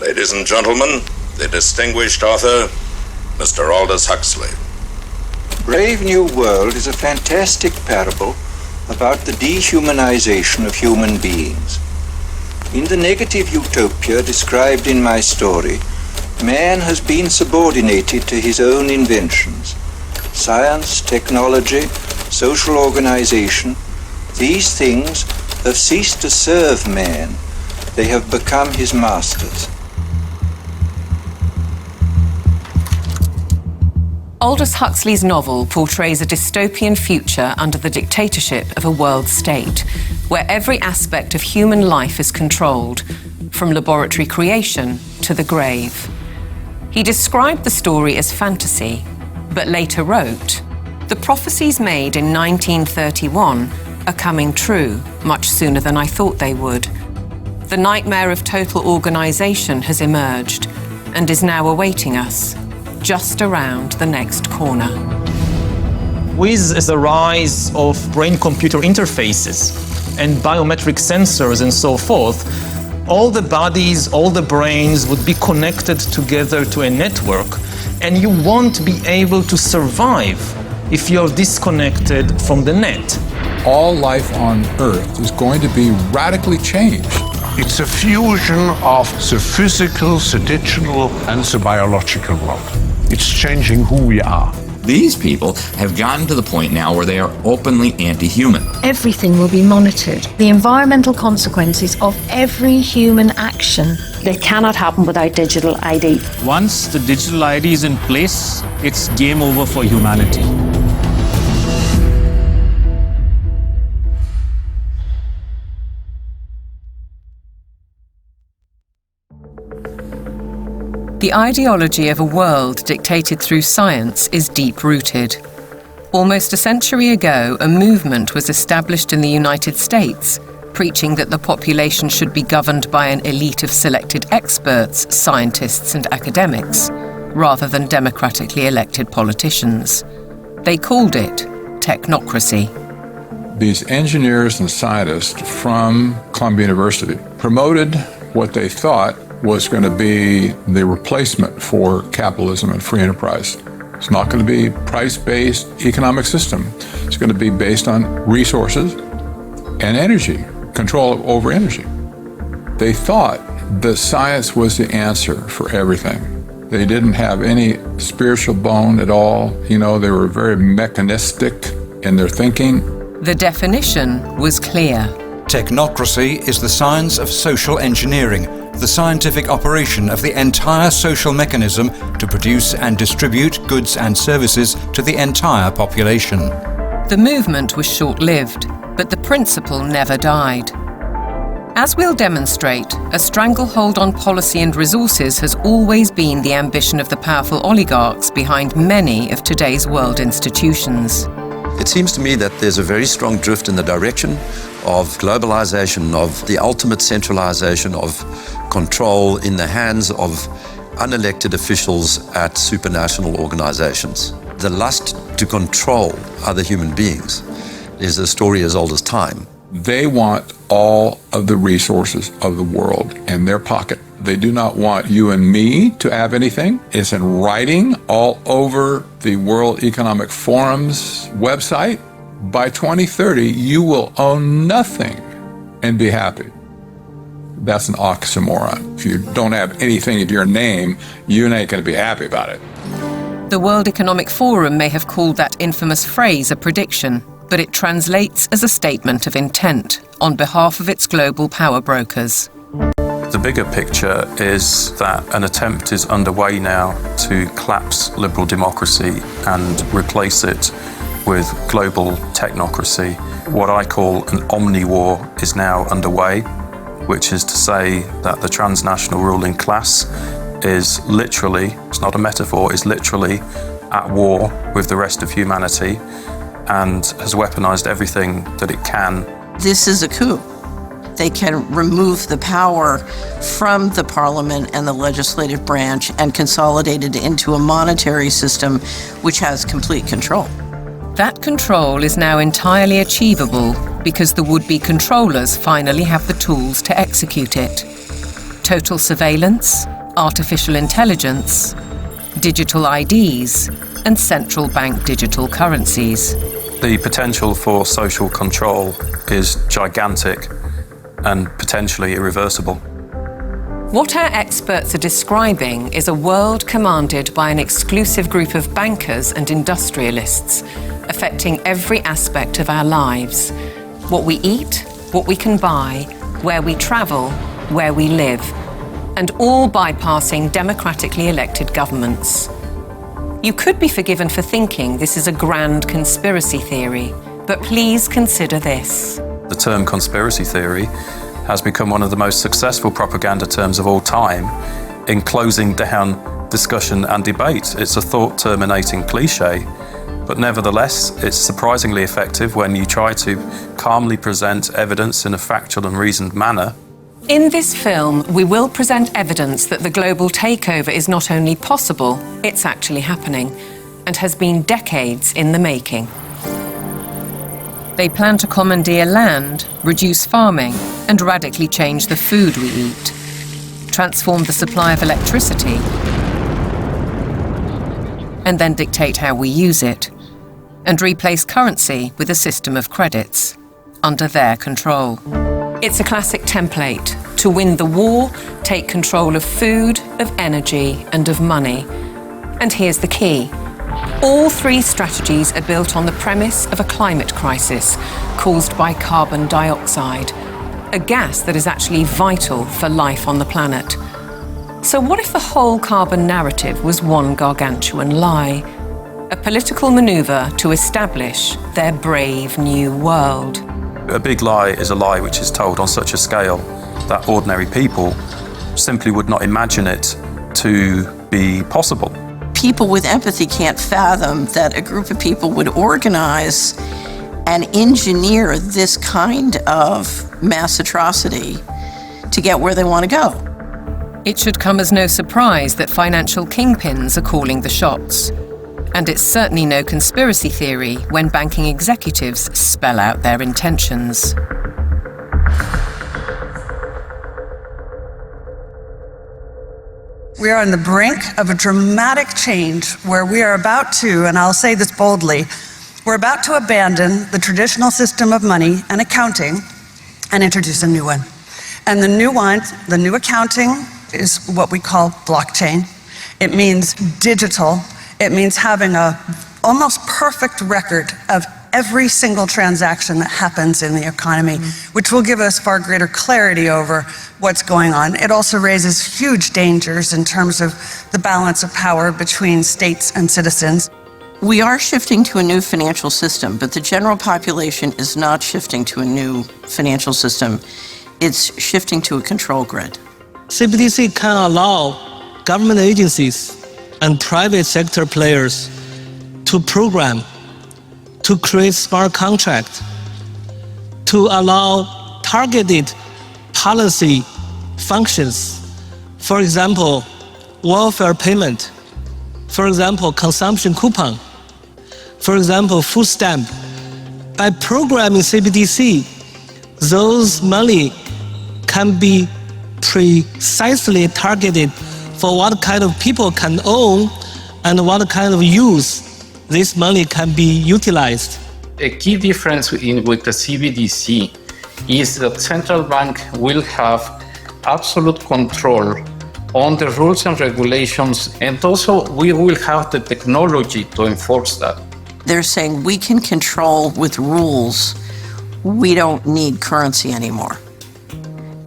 Ladies and gentlemen, the distinguished author, Mr. Aldous Huxley. Brave New World is a fantastic parable about the dehumanization of human beings. In the negative utopia described in my story, man has been subordinated to his own inventions. Science, technology, social organization, these things have ceased to serve man. They have become his masters. Aldous Huxley's novel portrays a dystopian future under the dictatorship of a world state, where every aspect of human life is controlled, from laboratory creation to the grave. He described the story as fantasy, but later wrote, "The prophecies made in 1931 are coming true much sooner than I thought they would. The nightmare of total organization has emerged and is now awaiting us, just around the next corner." With the rise of brain-computer interfaces and biometric sensors and so forth, all the bodies, all the brains would be connected together to a network, and you won't be able to survive if you're disconnected from the net. All life on Earth is going to be radically changed. It's a fusion of the physical, the digital, and the biological world. It's changing who we are. These people have gotten to the point now where they are openly anti-human. Everything will be monitored. The environmental consequences of every human action. They cannot happen without digital ID. Once the digital ID is in place, it's game over for humanity. The ideology of a world dictated through science is deep-rooted. Almost a century ago, a movement was established in the United States, preaching that the population should be governed by an elite of selected experts, scientists and academics, rather than democratically elected politicians. They called it technocracy. These engineers and scientists from Columbia University promoted what they thought was going to be the replacement for capitalism and free enterprise. It's not going to be a price-based economic system. It's going to be based on resources and energy, control over energy. They thought that science was the answer for everything. They didn't have any spiritual bone at all. You know, they were very mechanistic in their thinking. The definition was clear. Technocracy is the science of social engineering, the scientific operation of the entire social mechanism to produce and distribute goods and services to the entire population. The movement was short-lived, but the principle never died. As we'll demonstrate, a stranglehold on policy and resources has always been the ambition of the powerful oligarchs behind many of today's world institutions. It seems to me that there's a very strong drift in the direction of globalization, of the ultimate centralization of control in the hands of unelected officials at supranational organizations. The lust to control other human beings is a story as old as time. They want all of the resources of the world in their pocket. They do not want you and me to have anything. It's in writing all over the World Economic Forum's website. By 2030, you will own nothing and be happy. That's an oxymoron. If you don't have anything of your name, you ain't going to be happy about it. The World Economic Forum may have called that infamous phrase a prediction, but it translates as a statement of intent on behalf of its global power brokers. The bigger picture is that an attempt is underway now to collapse liberal democracy and replace it with global technocracy. What I call an omni-war is now underway, which is to say that the transnational ruling class is literally, it's not a metaphor, is literally at war with the rest of humanity and has weaponized everything that it can. This is a coup. They can remove the power from the parliament and the legislative branch and consolidate it into a monetary system which has complete control. That control is now entirely achievable because the would-be controllers finally have the tools to execute it. Total surveillance, artificial intelligence, digital IDs, and central bank digital currencies. The potential for social control is gigantic and potentially irreversible. What our experts are describing is a world commanded by an exclusive group of bankers and industrialists, affecting every aspect of our lives. What we eat, what we can buy, where we travel, where we live, and all bypassing democratically elected governments. You could be forgiven for thinking this is a grand conspiracy theory, but please consider this. The term conspiracy theory has become one of the most successful propaganda terms of all time in closing down discussion and debate. It's a thought-terminating cliche, but nevertheless, it's surprisingly effective when you try to calmly present evidence in a factual and reasoned manner. In this film, we will present evidence that the global takeover is not only possible, it's actually happening, and has been decades in the making. They plan to commandeer land, reduce farming, and radically change the food we eat, transform the supply of electricity, and then dictate how we use it, and replace currency with a system of credits, under their control. It's a classic template. To win the war, take control of food, of energy, and of money. And here's the key. All three strategies are built on the premise of a climate crisis caused by carbon dioxide, a gas that is actually vital for life on the planet. So what if the whole carbon narrative was one gargantuan lie? A political maneuver to establish their brave new world. A big lie is a lie which is told on such a scale that ordinary people simply would not imagine it to be possible. People with empathy can't fathom that a group of people would organize and engineer this kind of mass atrocity to get where they want to go. It should come as no surprise that financial kingpins are calling the shots. And it's certainly no conspiracy theory when banking executives spell out their intentions. We are on the brink of a dramatic change where we are about to, and I'll say this boldly, we're about to abandon the traditional system of money and accounting and introduce a new one. And the new accounting is what we call blockchain. It means digital. It means having a almost perfect record of every single transaction that happens in the economy, which will give us far greater clarity over what's going on. It also raises huge dangers in terms of the balance of power between states and citizens. We are shifting to a new financial system, but the general population is not shifting to a new financial system. It's shifting to a control grid. CBDC can allow government agencies and private sector players to program, to create smart contracts, to allow targeted policy functions. For example, welfare payment. For example, consumption coupon. For example, food stamp. By programming CBDC, those money can be precisely targeted for what kind of people can own and what kind of use this money can be utilized. A key difference with the CBDC is that central bank will have absolute control on the rules and regulations, and also we will have the technology to enforce that. They're saying we can control with rules. We don't need currency anymore.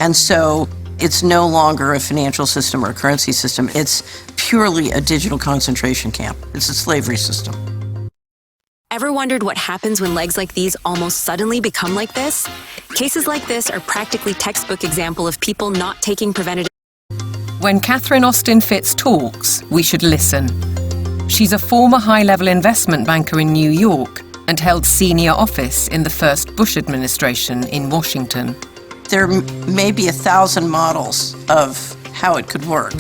And so it's no longer a financial system or a currency system. It's purely a digital concentration camp. It's a slavery system. Ever wondered what happens when legs like these almost suddenly become like this? Cases like this are practically textbook example of people not taking preventative. When Catherine Austin Fitts talks, we should listen. She's a former high-level investment banker in New York and held senior office in the first Bush administration in Washington. There may be 1,000 models of how it could work.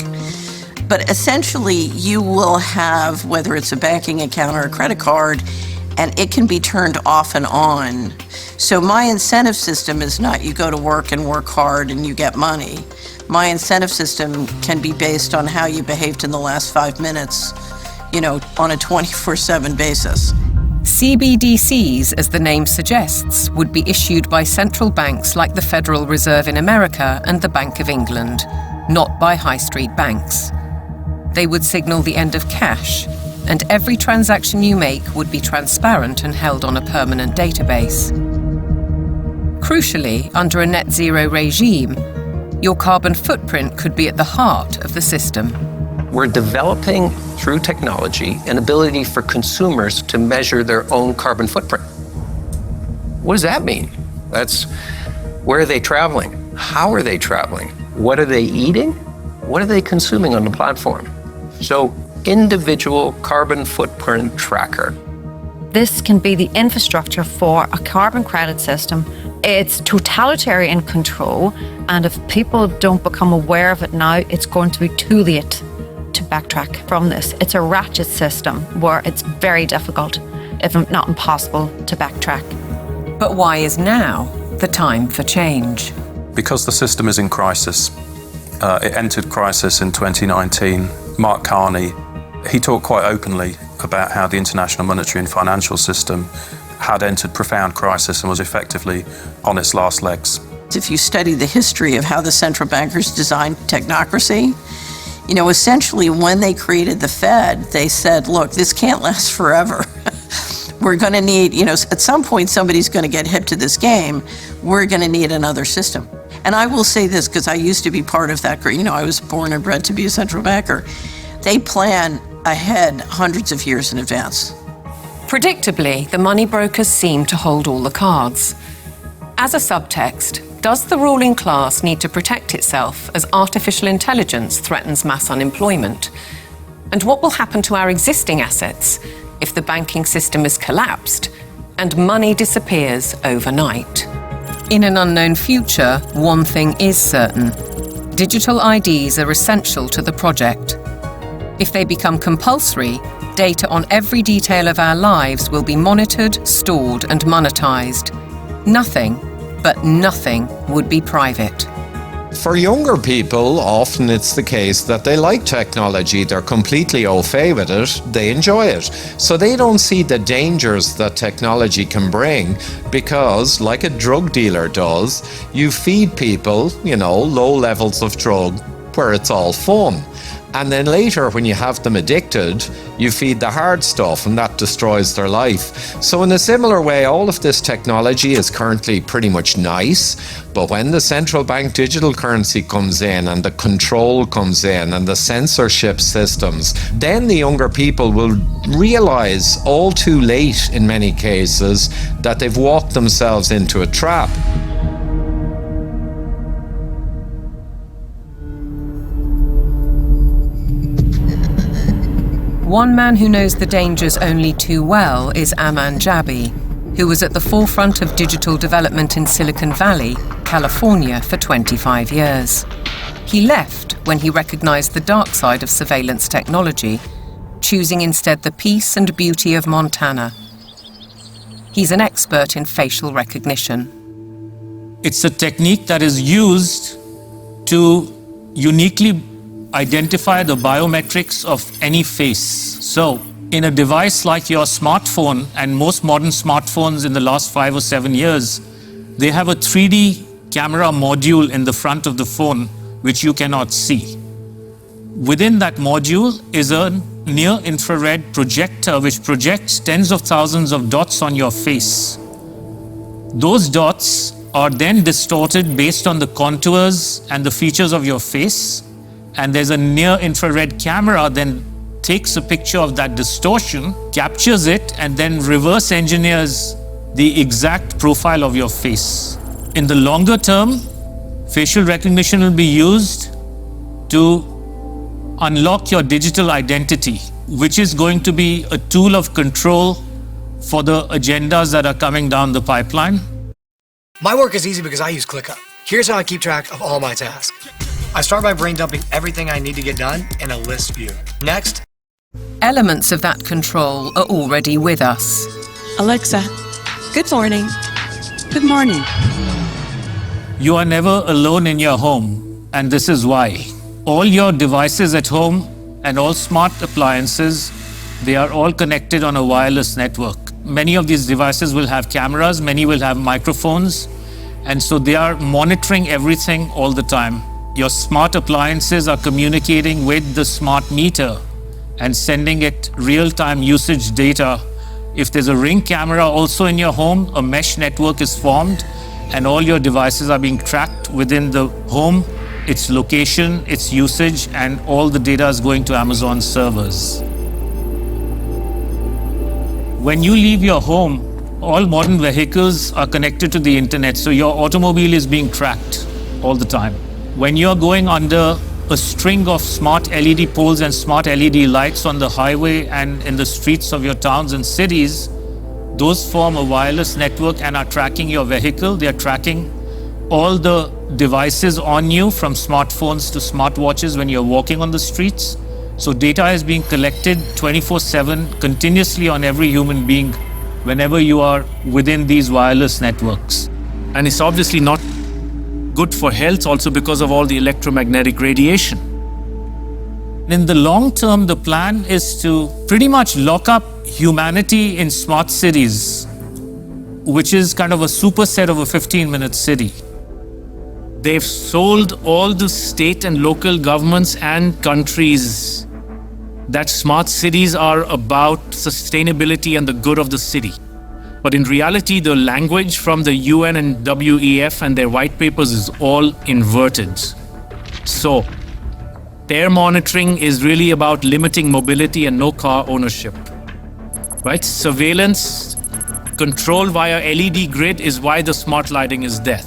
But essentially, you will have, whether it's a banking account or a credit card, and it can be turned off and on. So my incentive system is not you go to work and work hard and you get money. My incentive system can be based on how you behaved in the last 5 minutes, on a 24/7 basis. CBDCs, as the name suggests, would be issued by central banks like the Federal Reserve in America and the Bank of England, not by high street banks. They would signal the end of cash, and every transaction you make would be transparent and held on a permanent database. Crucially, under a net zero regime, your carbon footprint could be at the heart of the system. We're developing, through technology, an ability for consumers to measure their own carbon footprint. What does that mean? That's where are they traveling? How are they traveling? What are they eating? What are they consuming on the platform? So, individual carbon footprint tracker. This can be the infrastructure for a carbon credit system. It's totalitarian control, and if people don't become aware of it now, it's going to be too late to backtrack from this. It's a ratchet system where it's very difficult, if not impossible, to backtrack. But why is now the time for change? Because the system is in crisis. It entered crisis in 2019. Mark Carney, he talked quite openly about how the international monetary and financial system had entered profound crisis and was effectively on its last legs. If you study the history of how the central bankers designed technocracy, essentially when they created the Fed, they said, look, this can't last forever. We're going to need, at some point somebody's going to get hip to this game. We're going to need another system. And I will say this, because I used to be part of that, I was born and bred to be a central banker. They plan ahead hundreds of years in advance. Predictably, the money brokers seem to hold all the cards. As a subtext, does the ruling class need to protect itself as artificial intelligence threatens mass unemployment? And what will happen to our existing assets if the banking system is collapsed and money disappears overnight? In an unknown future, one thing is certain. Digital IDs are essential to the project. If they become compulsory, data on every detail of our lives will be monitored, stored, and monetized. Nothing, but nothing, would be private. For younger people, often it's the case that they like technology, they're completely au fait with it, they enjoy it. So they don't see the dangers that technology can bring because, like a drug dealer does, you feed people, low levels of drug where it's all fun. And then later, when you have them addicted, you feed the hard stuff and that destroys their life. So in a similar way, all of this technology is currently pretty much nice, but when the central bank digital currency comes in and the control comes in and the censorship systems, then the younger people will realize all too late in many cases that they've walked themselves into a trap. One man who knows the dangers only too well is Aman Jabi, who was at the forefront of digital development in Silicon Valley, California, for 25 years. He left when he recognized the dark side of surveillance technology, choosing instead the peace and beauty of Montana. He's an expert in facial recognition. It's a technique that is used to uniquely identify the biometrics of any face. So, in a device like your smartphone, and most modern smartphones in the last 5 or 7 years, they have a 3D camera module in the front of the phone which you cannot see. Within that module is a near-infrared projector which projects tens of thousands of dots on your face. Those dots are then distorted based on the contours and the features of your face, and there's a near-infrared camera then takes a picture of that distortion, captures it, and then reverse engineers the exact profile of your face. In the longer term, facial recognition will be used to unlock your digital identity, which is going to be a tool of control for the agendas that are coming down the pipeline. My work is easy because I use ClickUp. Here's how I keep track of all my tasks. I start by brain dumping everything I need to get done in a list view. Next. Elements of that control are already with us. Alexa, good morning. Good morning. You are never alone in your home. And this is why. All your devices at home and all smart appliances, they are all connected on a wireless network. Many of these devices will have cameras, many will have microphones, and so they are monitoring everything all the time. Your smart appliances are communicating with the smart meter and sending it real-time usage data. If there's a Ring camera also in your home, a mesh network is formed, and all your devices are being tracked within the home, its location, its usage, and all the data is going to Amazon servers. When you leave your home, all modern vehicles are connected to the internet, so your automobile is being tracked all the time. When you're going under a string of smart LED poles and smart LED lights on the highway and in the streets of your towns and cities, those form a wireless network and are tracking your vehicle. They are tracking all the devices on you, from smartphones to smartwatches when you're walking on the streets. So data is being collected 24/7 continuously on every human being whenever you are within these wireless networks. And it's obviously not good for health also because of all the electromagnetic radiation. In the long term, the plan is to pretty much lock up humanity in smart cities, which is kind of a superset of a 15-minute city. They've sold all the state and local governments and countries that smart cities are about sustainability and the good of the city. But in reality, the language from the UN and WEF and their white papers is all inverted. So their monitoring is really about limiting mobility and no car ownership. Right? Surveillance, control via LED grid is why the smart lighting is there.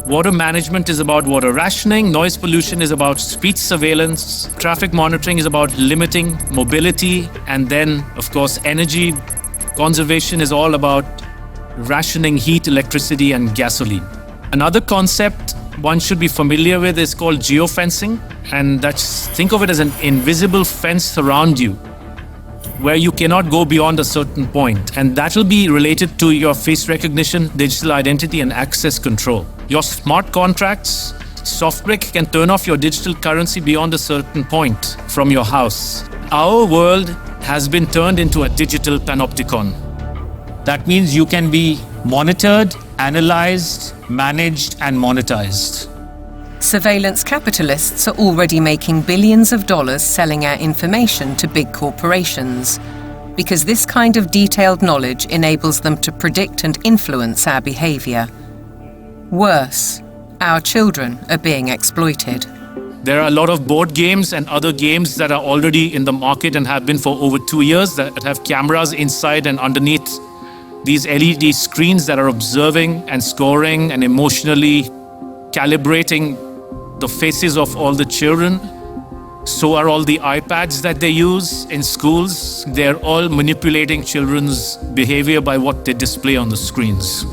Water management is about water rationing, noise pollution is about speech surveillance, traffic monitoring is about limiting mobility, and then, of course, energy conservation is all about rationing heat, electricity, and gasoline. Another concept one should be familiar with is called geofencing, and think of it as an invisible fence around you, where you cannot go beyond a certain point. And that will be related to your face recognition, digital identity, and access control. Your smart contracts, SoftBrick can turn off your digital currency beyond a certain point from your house. Our world has been turned into a digital panopticon. That means you can be monitored, analyzed, managed, and monetized. Surveillance capitalists are already making billions of dollars selling our information to big corporations, because this kind of detailed knowledge enables them to predict and influence our behavior. Worse, our children are being exploited. There are a lot of board games and other games that are already in the market and have been for over 2 years that have cameras inside and underneath these LED screens that are observing and scoring and emotionally calibrating the faces of all the children. So are all the iPads that they use in schools. They're all manipulating children's behavior by what they display on the screens.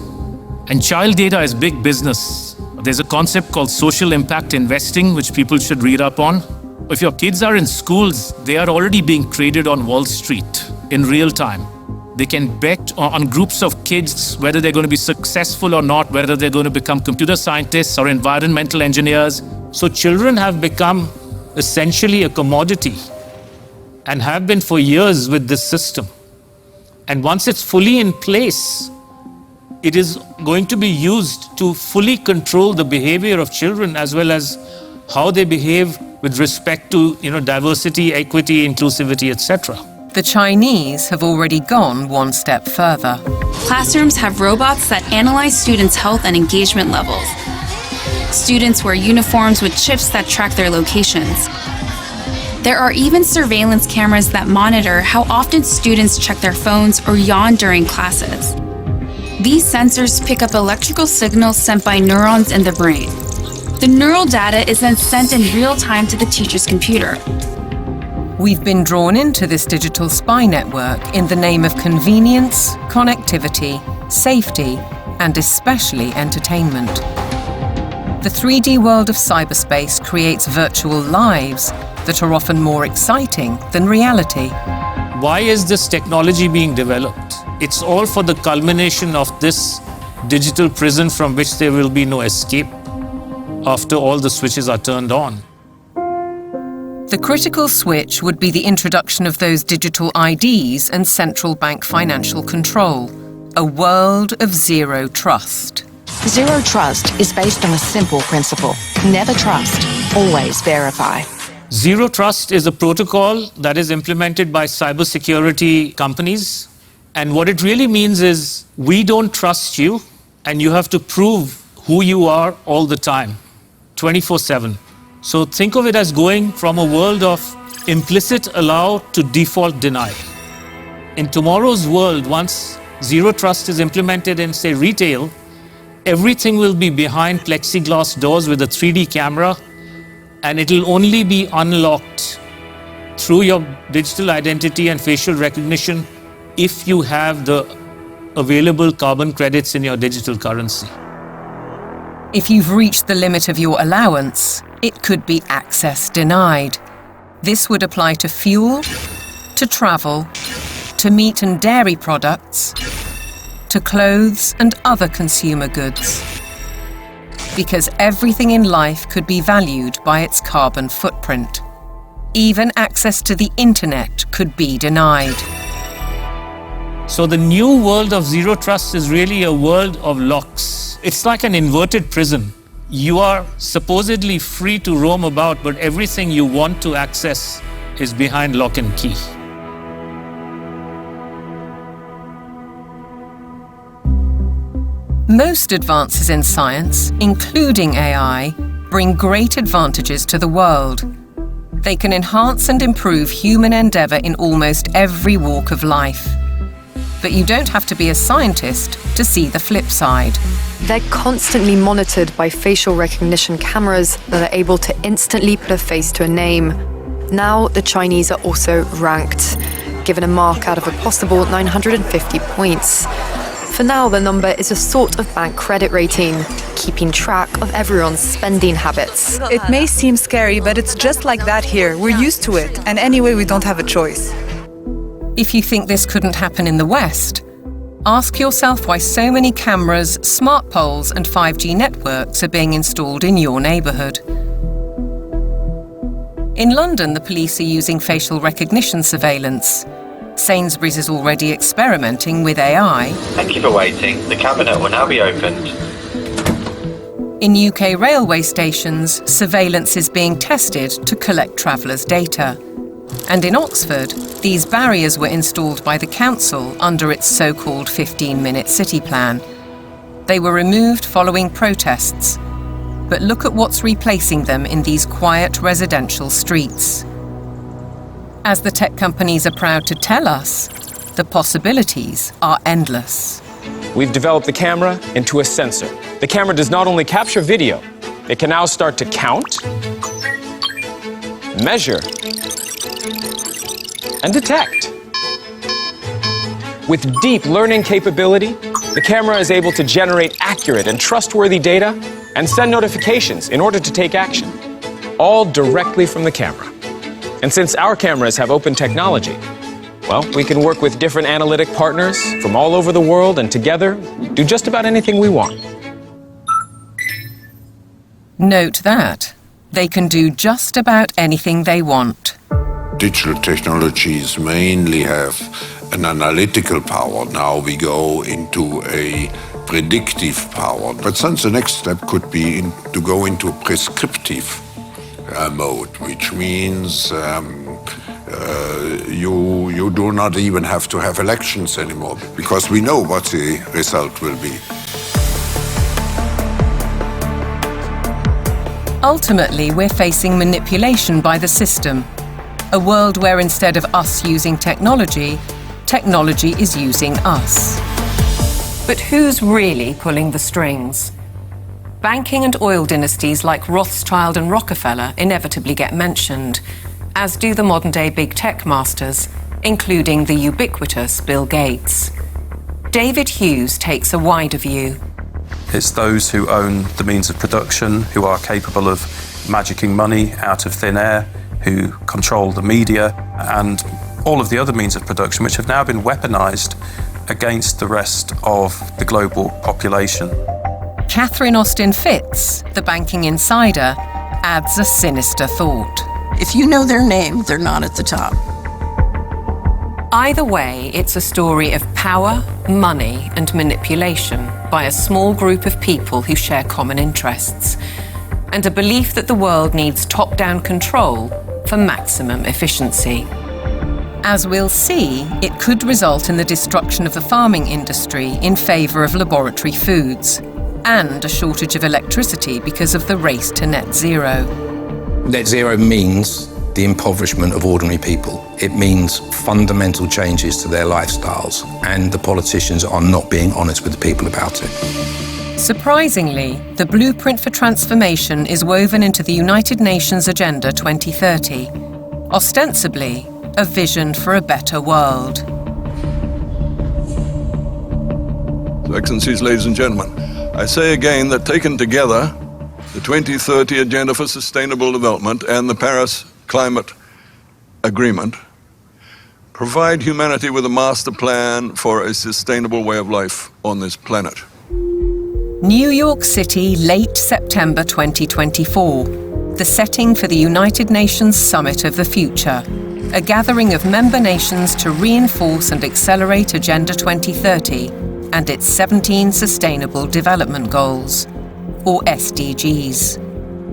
And child data is big business. There's a concept called social impact investing, which people should read up on. If your kids are in schools, they are already being traded on Wall Street in real time. They can bet on groups of kids, whether they're going to be successful or not, whether they're going to become computer scientists or environmental engineers. So children have become essentially a commodity and have been for years with this system. And once it's fully in place, it is going to be used to fully control the behavior of children as well as how they behave with respect to, diversity, equity, inclusivity, etc. The Chinese have already gone one step further. Classrooms have robots that analyze students' health and engagement levels. Students wear uniforms with chips that track their locations. There are even surveillance cameras that monitor how often students check their phones or yawn during classes. These sensors pick up electrical signals sent by neurons in the brain. The neural data is then sent in real time to the teacher's computer. We've been drawn into this digital spy network in the name of convenience, connectivity, safety, and especially entertainment. The 3D world of cyberspace creates virtual lives that are often more exciting than reality. Why is this technology being developed? It's all for the culmination of this digital prison from which there will be no escape. after all the switches are turned on. The critical switch would be the introduction of those digital IDs and central bank financial control, a world of zero trust. Zero trust is based on a simple principle. Never trust, always verify. Zero trust is a protocol that is implemented by cybersecurity companies. And what it really means is we don't trust you, and you have to prove who you are all the time, 24/7. So think of it as going from a world of implicit allow to default deny. In tomorrow's world, once zero trust is implemented in, say, retail, everything will be behind plexiglass doors with a 3D camera, and it'll only be unlocked through your digital identity and facial recognition if you have the available carbon credits in your digital currency. If you've reached the limit of your allowance, it could be access denied. This would apply to fuel, to travel, to meat and dairy products, to clothes and other consumer goods. Because everything in life could be valued by its carbon footprint. Even access to the internet could be denied. So the new world of zero trust is really a world of locks. It's like an inverted prison. You are supposedly free to roam about, but everything you want to access is behind lock and key. Most advances in science, including AI, bring great advantages to the world. They can enhance and improve human endeavor in almost every walk of life. But you don't have to be a scientist to see the flip side. They're constantly monitored by facial recognition cameras that are able to instantly put a face to a name. Now the Chinese are also ranked, given a mark out of a possible 950 points. For now, the number is a sort of bank credit rating, keeping track of everyone's spending habits. It may seem scary, but it's just like that here. We're used to it, and anyway, we don't have a choice. If you think this couldn't happen in the West, ask yourself why so many cameras, smart poles, and 5G networks are being installed in your neighbourhood. In London, the police are using facial recognition surveillance. Sainsbury's is already experimenting with AI. Thank you for waiting. The cabinet will now be opened. In UK railway stations, surveillance is being tested to collect travellers' data. And in Oxford, these barriers were installed by the council under its so-called 15-minute city plan. They were removed following protests. But look at what's replacing them in these quiet residential streets. As the tech companies are proud to tell us, the possibilities are endless. We've developed the camera into a sensor. The camera does not only capture video, it can now start to count, measure, and detect. With deep learning capability, the camera is able to generate accurate and trustworthy data and send notifications in order to take action, all directly from the camera. And since our cameras have open technology, well, we can work with different analytic partners from all over the world and together do just about anything we want. Note that they can do just about anything they want. Digital technologies mainly have an analytical power. Now we go into a predictive power. But then the next step could be to go into a prescriptive mode, which means you do not even have to have elections anymore, because we know what the result will be. Ultimately, we're facing manipulation by the system. A world where instead of us using technology, technology is using us. But who's really pulling the strings? Banking and oil dynasties like Rothschild and Rockefeller inevitably get mentioned, as do the modern-day big tech masters, including the ubiquitous Bill Gates. David Hughes takes a wider view. It's those who own the means of production, who are capable of magicking money out of thin air, who control the media, and all of the other means of production, which have now been weaponized against the rest of the global population. Catherine Austin Fitts, the banking insider, adds a sinister thought. If you know their name, they're not at the top. Either way, it's a story of power, money, and manipulation by a small group of people who share common interests, and a belief that the world needs top-down control for maximum efficiency. As we'll see, it could result in the destruction of the farming industry in favour of laboratory foods, and a shortage of electricity because of the race to net zero. Net zero means the impoverishment of ordinary people. It means fundamental changes to their lifestyles, and the politicians are not being honest with the people about it. Surprisingly, the blueprint for transformation is woven into the United Nations Agenda 2030, ostensibly a vision for a better world. Excellencies, ladies and gentlemen, I say again that taken together, the 2030 Agenda for Sustainable Development and the Paris Climate Agreement provide humanity with a master plan for a sustainable way of life on this planet. New York City, late September 2024, the setting for the United Nations Summit of the Future, a gathering of member nations to reinforce and accelerate Agenda 2030 and its 17 Sustainable Development Goals, or SDGs.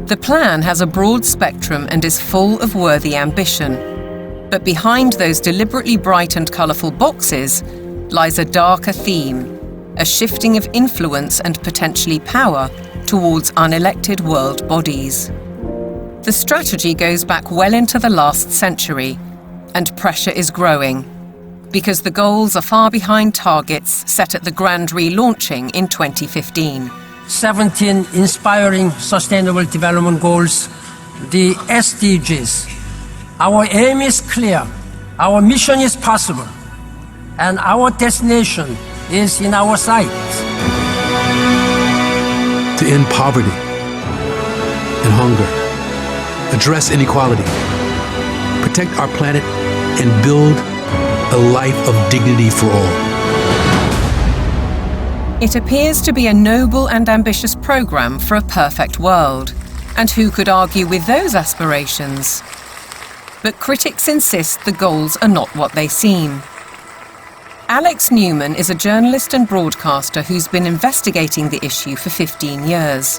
The plan has a broad spectrum and is full of worthy ambition. But behind those deliberately bright and colourful boxes lies a darker theme, a shifting of influence and potentially power towards unelected world bodies. The strategy goes back well into the last century, and pressure is growing, because the goals are far behind targets set at the grand relaunching in 2015. 17 inspiring Sustainable Development Goals, the SDGs. Our aim is clear, our mission is possible, and our destination is in our sights. To end poverty and hunger, address inequality, protect our planet, and build a life of dignity for all. It appears to be a noble and ambitious programme for a perfect world. And who could argue with those aspirations? But critics insist the goals are not what they seem. Alex Newman is a journalist and broadcaster who's been investigating the issue for 15 years.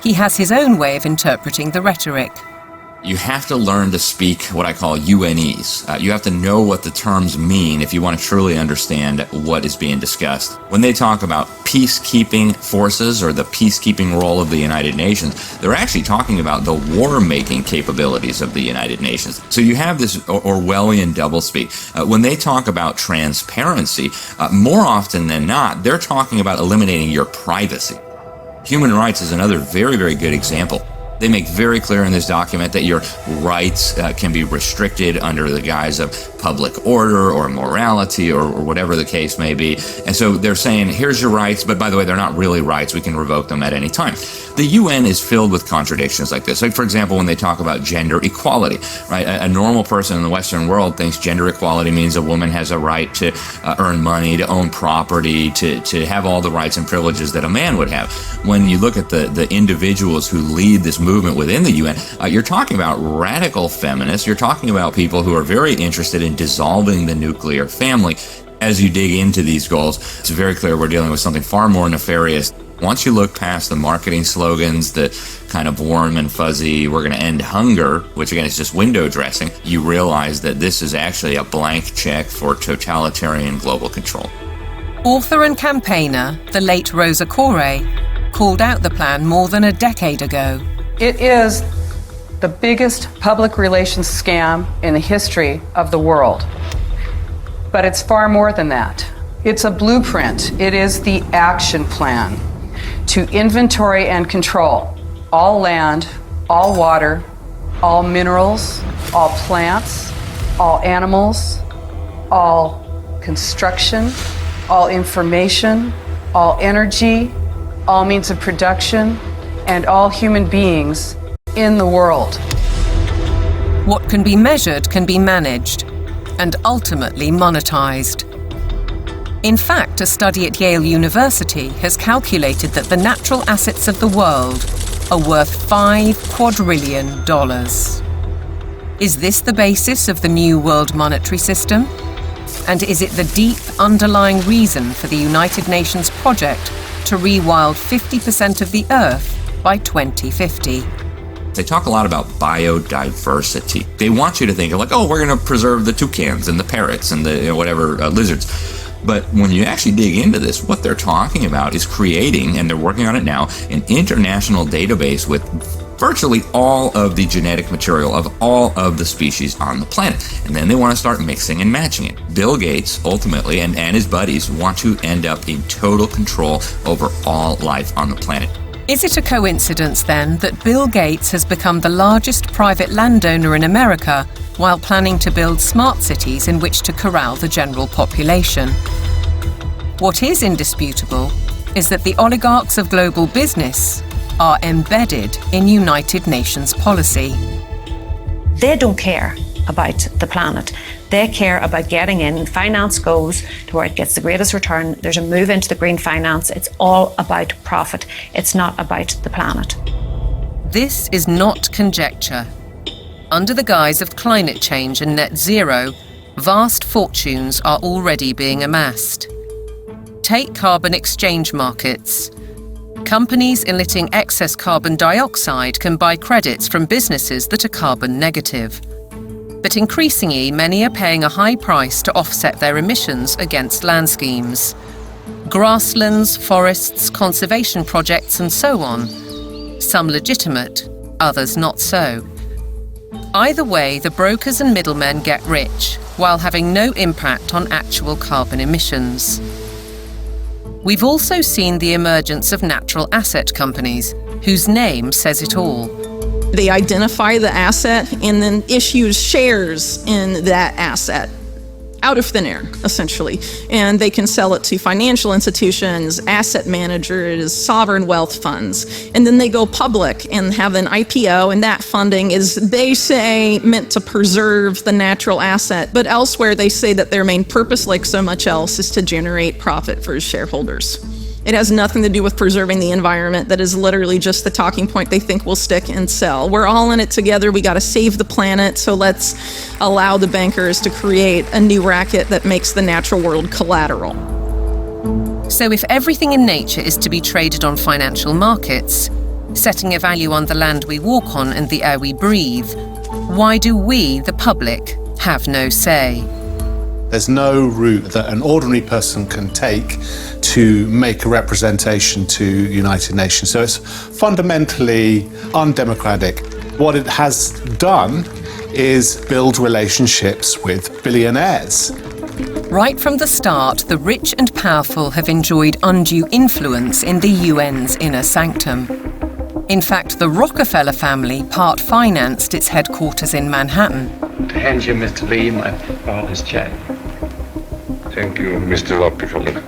He has his own way of interpreting the rhetoric. You have to learn to speak what I call UNEs. You have to know what the terms mean if you want to truly understand what is being discussed. When they talk about peacekeeping forces or the peacekeeping role of the United Nations, they're actually talking about the war-making capabilities of the United Nations. So you have this Orwellian doublespeak. When they talk about transparency, more often than not, they're talking about eliminating your privacy. Human rights is another very, very good example. They make very clear in this document that your rights can be restricted under the guise of public order or morality or whatever the case may be. And so they're saying, here's your rights, but by the way, they're not really rights. We can revoke them at any time. The UN is filled with contradictions like this. Like, for example, when they talk about gender equality, right? A normal person in the Western world thinks gender equality means a woman has a right to earn money, to own property, to have all the rights and privileges that a man would have. When you look at the individuals who lead this movement within the UN, you're talking about radical feminists. You're talking about people who are very interested in dissolving the nuclear family. As you dig into these goals, it's very clear we're dealing with something far more nefarious. Once you look past the marketing slogans, the kind of warm and fuzzy, we're going to end hunger, which again is just window dressing, you realize that this is actually a blank check for totalitarian global control. Author and campaigner, the late Rosa Koire, called out the plan more than a decade ago. It is the biggest public relations scam in the history of the world. But it's far more than that. It's a blueprint. It is the action plan to inventory and control all land, all water, all minerals, all plants, all animals, all construction, all information, all energy, all means of production, and all human beings in the world. What can be measured can be managed and ultimately monetized. In fact, a study at Yale University has calculated that the natural assets of the world are worth $5 quadrillion. Is this the basis of the new world monetary system? And is it the deep underlying reason for the United Nations project to rewild 50% of the Earth by 2050? They talk a lot about biodiversity. They want you to think of like, oh, we're going to preserve the toucans and the parrots and the lizards. But when you actually dig into this, what they're talking about is creating, and they're working on it now, an international database with virtually all of the genetic material of all of the species on the planet. And then they want to start mixing and matching it. Bill Gates, ultimately, and his buddies want to end up in total control over all life on the planet. Is it a coincidence, then, that Bill Gates has become the largest private landowner in America while planning to build smart cities in which to corral the general population? What is indisputable is that the oligarchs of global business are embedded in United Nations policy. They don't care about the planet. They care about getting in. Finance goes to where it gets the greatest return. There's a move into the green finance. It's all about profit. It's not about the planet. This is not conjecture. Under the guise of climate change and net zero, vast fortunes are already being amassed. Take carbon exchange markets. Companies emitting excess carbon dioxide can buy credits from businesses that are carbon negative. But increasingly, many are paying a high price to offset their emissions against land schemes. Grasslands, forests, conservation projects, and so on. Some legitimate, others not so. Either way, the brokers and middlemen get rich, while having no impact on actual carbon emissions. We've also seen the emergence of natural asset companies, whose name says it all. They identify the asset and then issue shares in that asset out of thin air, essentially. And they can sell it to financial institutions, asset managers, sovereign wealth funds. And then they go public and have an IPO, and that funding is, they say, meant to preserve the natural asset. But elsewhere, they say that their main purpose, like so much else, is to generate profit for shareholders. It has nothing to do with preserving the environment. That is literally just the talking point they think will stick and sell. We're all in it together. We got to save the planet, so let's allow the bankers to create a new racket that makes the natural world collateral. So if everything in nature is to be traded on financial markets, setting a value on the land we walk on and the air we breathe, why do we, the public, have no say? There's no route that an ordinary person can take to make a representation to United Nations. So it's fundamentally undemocratic. What it has done is build relationships with billionaires. Right from the start, the rich and powerful have enjoyed undue influence in the UN's inner sanctum. In fact, the Rockefeller family part-financed its headquarters in Manhattan. To hand you, Mr. Lee, my father's check. Thank you, Mr. Rockefeller.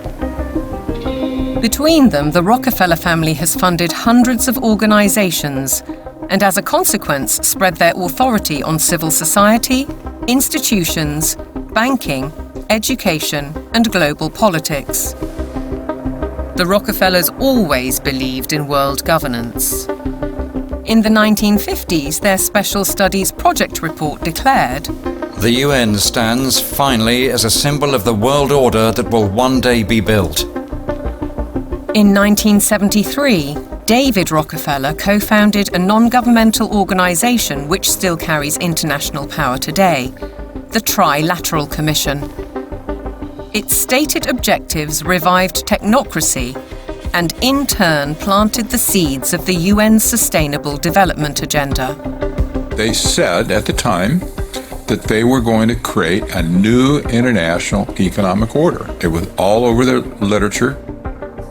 Between them, the Rockefeller family has funded hundreds of organizations and, as a consequence, spread their authority on civil society, institutions, banking, education, and global politics. The Rockefellers always believed in world governance. In the 1950s, their Special Studies Project report declared, "The UN stands finally as a symbol of the world order that will one day be built." In 1973, David Rockefeller co-founded a non-governmental organization which still carries international power today, the Trilateral Commission. Its stated objectives revived technocracy and in turn planted the seeds of the UN's Sustainable Development Agenda. They said at the time that they were going to create a new international economic order. It was all over the literature.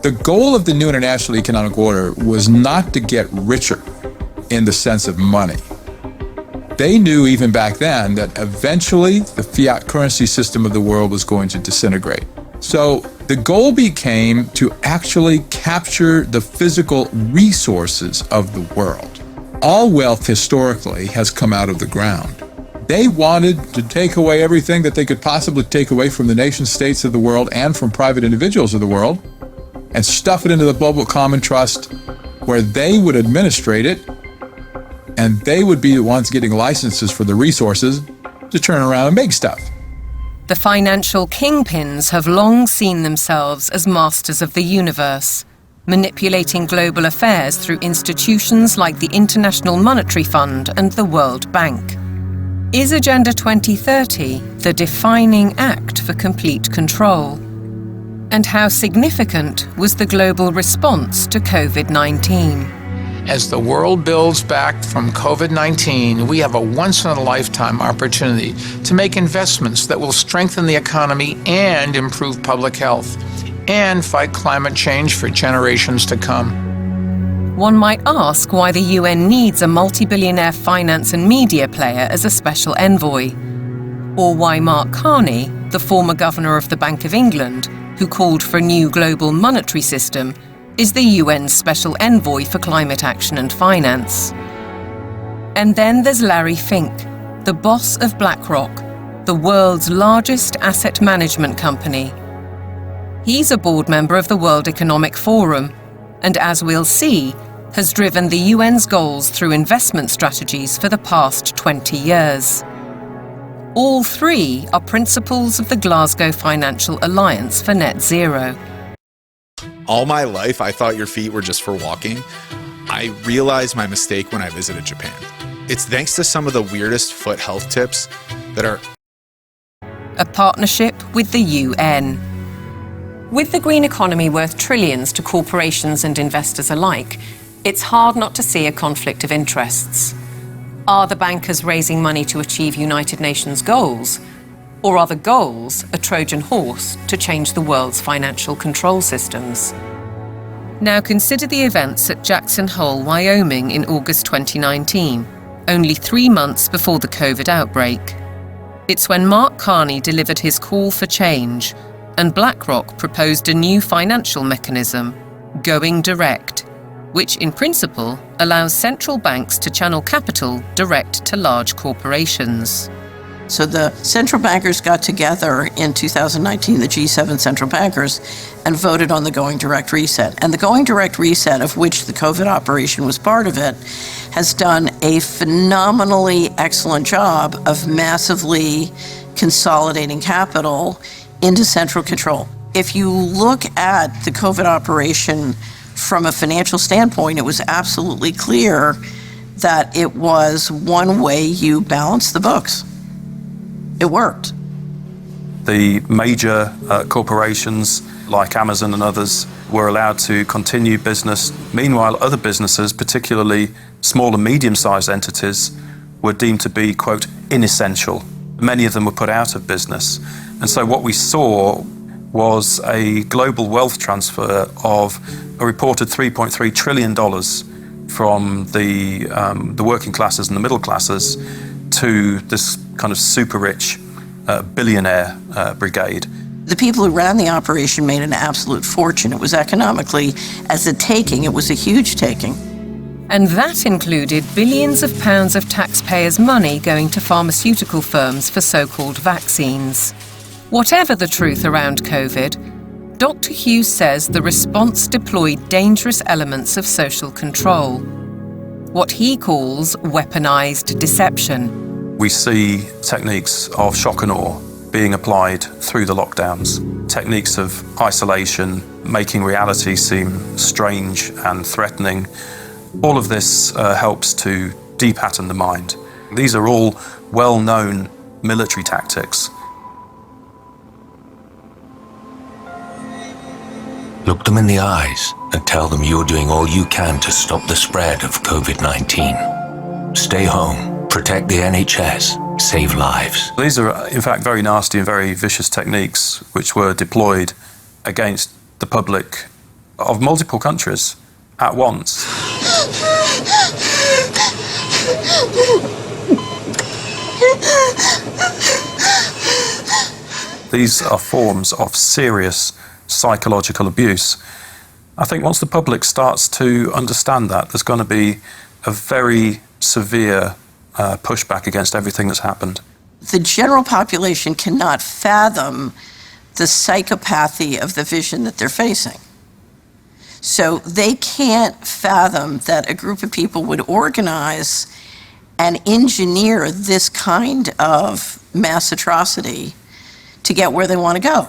The goal of the new international economic order was not to get richer in the sense of money. They knew even back then that eventually the fiat currency system of the world was going to disintegrate. So the goal became to actually capture the physical resources of the world. All wealth historically has come out of the ground, They wanted to take away everything that they could possibly take away from the nation states of the world and from private individuals of the world and stuff it into the global common trust where they would administrate it and they would be the ones getting licenses for the resources to turn around and make stuff. The financial kingpins have long seen themselves as masters of the universe, manipulating global affairs through institutions like the International Monetary Fund and the World Bank. Is Agenda 2030 the defining act for complete control? And how significant was the global response to COVID-19? As the world builds back from COVID-19, we have a once-in-a-lifetime opportunity to make investments that will strengthen the economy and improve public health, and fight climate change for generations to come. One might ask why the UN needs a multi-billionaire finance and media player as a special envoy, or why Mark Carney, the former governor of the Bank of England, who called for a new global monetary system, is the UN's special envoy for climate action and finance. And then there's Larry Fink, the boss of BlackRock, the world's largest asset management company. He's a board member of the World Economic Forum, and as we'll see, has driven the UN's goals through investment strategies for the past 20 years. All three are principles of the Glasgow Financial Alliance for Net Zero. All my life, I thought your feet were just for walking. I realized my mistake when I visited Japan. It's thanks to some of the weirdest foot health tips that are A partnership with the UN. With the green economy worth trillions to corporations and investors alike, it's hard not to see a conflict of interests. Are the bankers raising money to achieve United Nations goals? Or are the goals a Trojan horse to change the world's financial control systems? Now consider the events at Jackson Hole, Wyoming in August 2019, only 3 months before the COVID outbreak. It's when Mark Carney delivered his call for change and BlackRock proposed a new financial mechanism, Going Direct, which in principle allows central banks to channel capital direct to large corporations. So the central bankers got together in 2019, the G7 central bankers, and voted on the Going Direct Reset. And the Going Direct Reset, of which the COVID operation was part of it, has done a phenomenally excellent job of massively consolidating capital into central control. If you look at the COVID operation from a financial standpoint, it was absolutely clear that it was one way you balance the books. It worked. The major corporations like Amazon and others were allowed to continue business. Meanwhile, other businesses, particularly small and medium-sized entities, were deemed to be, quote, inessential. Many of them were put out of business. And so what we saw was a global wealth transfer of a reported $3.3 trillion from the working classes and the middle classes to this kind of super rich billionaire brigade. The people who ran the operation made an absolute fortune. It was economically, as a taking, it was a huge taking. And that included billions of pounds of taxpayers' money going to pharmaceutical firms for so-called vaccines. Whatever the truth around COVID, Dr. Hughes says the response deployed dangerous elements of social control, what he calls weaponized deception. We see techniques of shock and awe being applied through the lockdowns, techniques of isolation, making reality seem strange and threatening. All of this helps to de-pattern the mind. These are all well-known military tactics. Look them in the eyes and tell them you're doing all you can to stop the spread of COVID-19. Stay home, protect the NHS, save lives. These are, in fact, very nasty and very vicious techniques which were deployed against the public of multiple countries at once. These are forms of serious psychological abuse. I think once the public starts to understand that, there's going to be a very severe pushback against everything that's happened. The general population cannot fathom the psychopathy of the vision that they're facing. So they can't fathom that a group of people would organize and engineer this kind of mass atrocity to get where they want to go.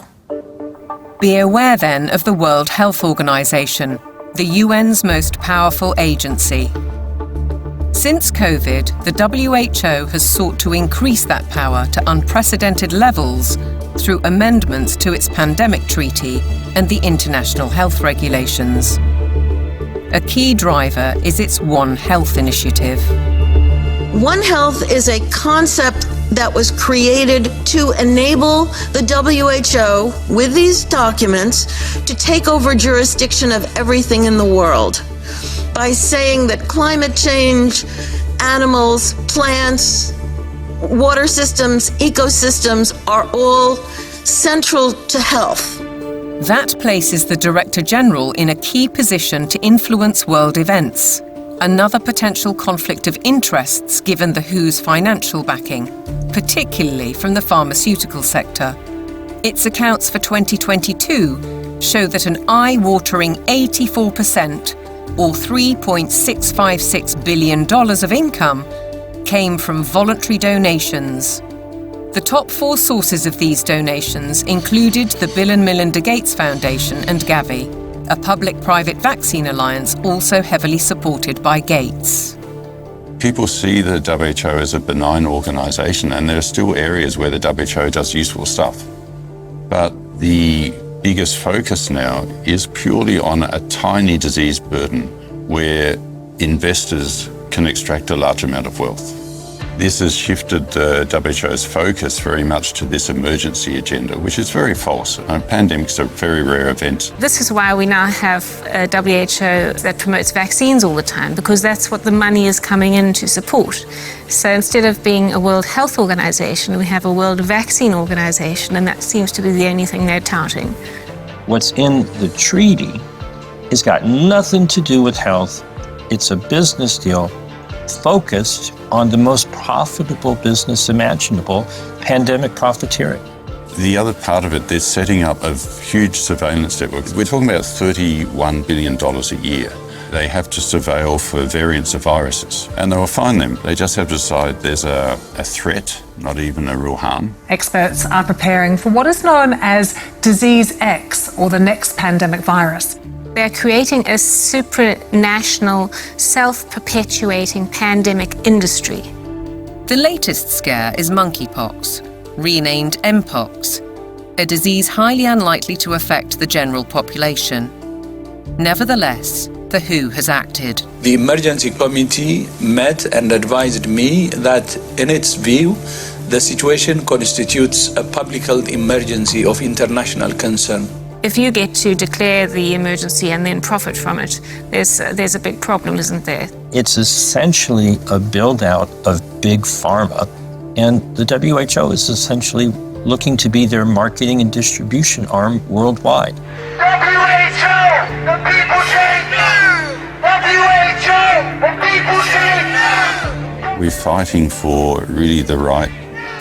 Be aware then of the World Health Organization, the UN's most powerful agency. Since COVID, the WHO has sought to increase that power to unprecedented levels through amendments to its pandemic treaty and the international health regulations. A key driver is its One Health initiative. One Health is a concept that was created to enable the WHO, with these documents, to take over jurisdiction of everything in the world by saying that climate change, animals, plants, water systems, ecosystems are all central to health. That places the Director General in a key position to influence world events. Another potential conflict of interests given the WHO's financial backing, particularly from the pharmaceutical sector. Its accounts for 2022 show that an eye-watering 84%, or $3.656 billion of income, came from voluntary donations. The top 4 sources of these donations included the Bill and Melinda Gates Foundation and Gavi, a public-private vaccine alliance also heavily supported by Gates. People see the WHO as a benign organization, and there are still areas where the WHO does useful stuff. But the biggest focus now is purely on a tiny disease burden where investors can extract a large amount of wealth. This has shifted the WHO's focus very much to this emergency agenda, which is very false. Pandemics are very rare events. This is why we now have a WHO that promotes vaccines all the time, because that's what the money is coming in to support. So instead of being a World Health Organization, we have a World Vaccine Organization, and that seems to be the only thing they're touting. What's in the treaty has got nothing to do with health. It's a business deal focused on the most profitable business imaginable, pandemic profiteering. The other part of it, they're setting up a huge surveillance network. We're talking about $31 billion a year. They have to surveil for variants of viruses, and they will find them. They just have to decide there's a threat, not even a real harm. Experts are preparing for what is known as Disease X, or the next pandemic virus. They're creating a supranational, self-perpetuating pandemic industry. The latest scare is monkeypox, renamed Mpox, a disease highly unlikely to affect the general population. Nevertheless, the WHO has acted. The emergency committee met and advised me that, in its view, the situation constitutes a public health emergency of international concern. If you get to declare the emergency and then profit from it, there's a big problem, isn't there? It's essentially a build-out of big pharma, and the WHO is essentially looking to be their marketing and distribution arm worldwide. WHO! The people say no! WHO! The people say no! We're fighting for really the right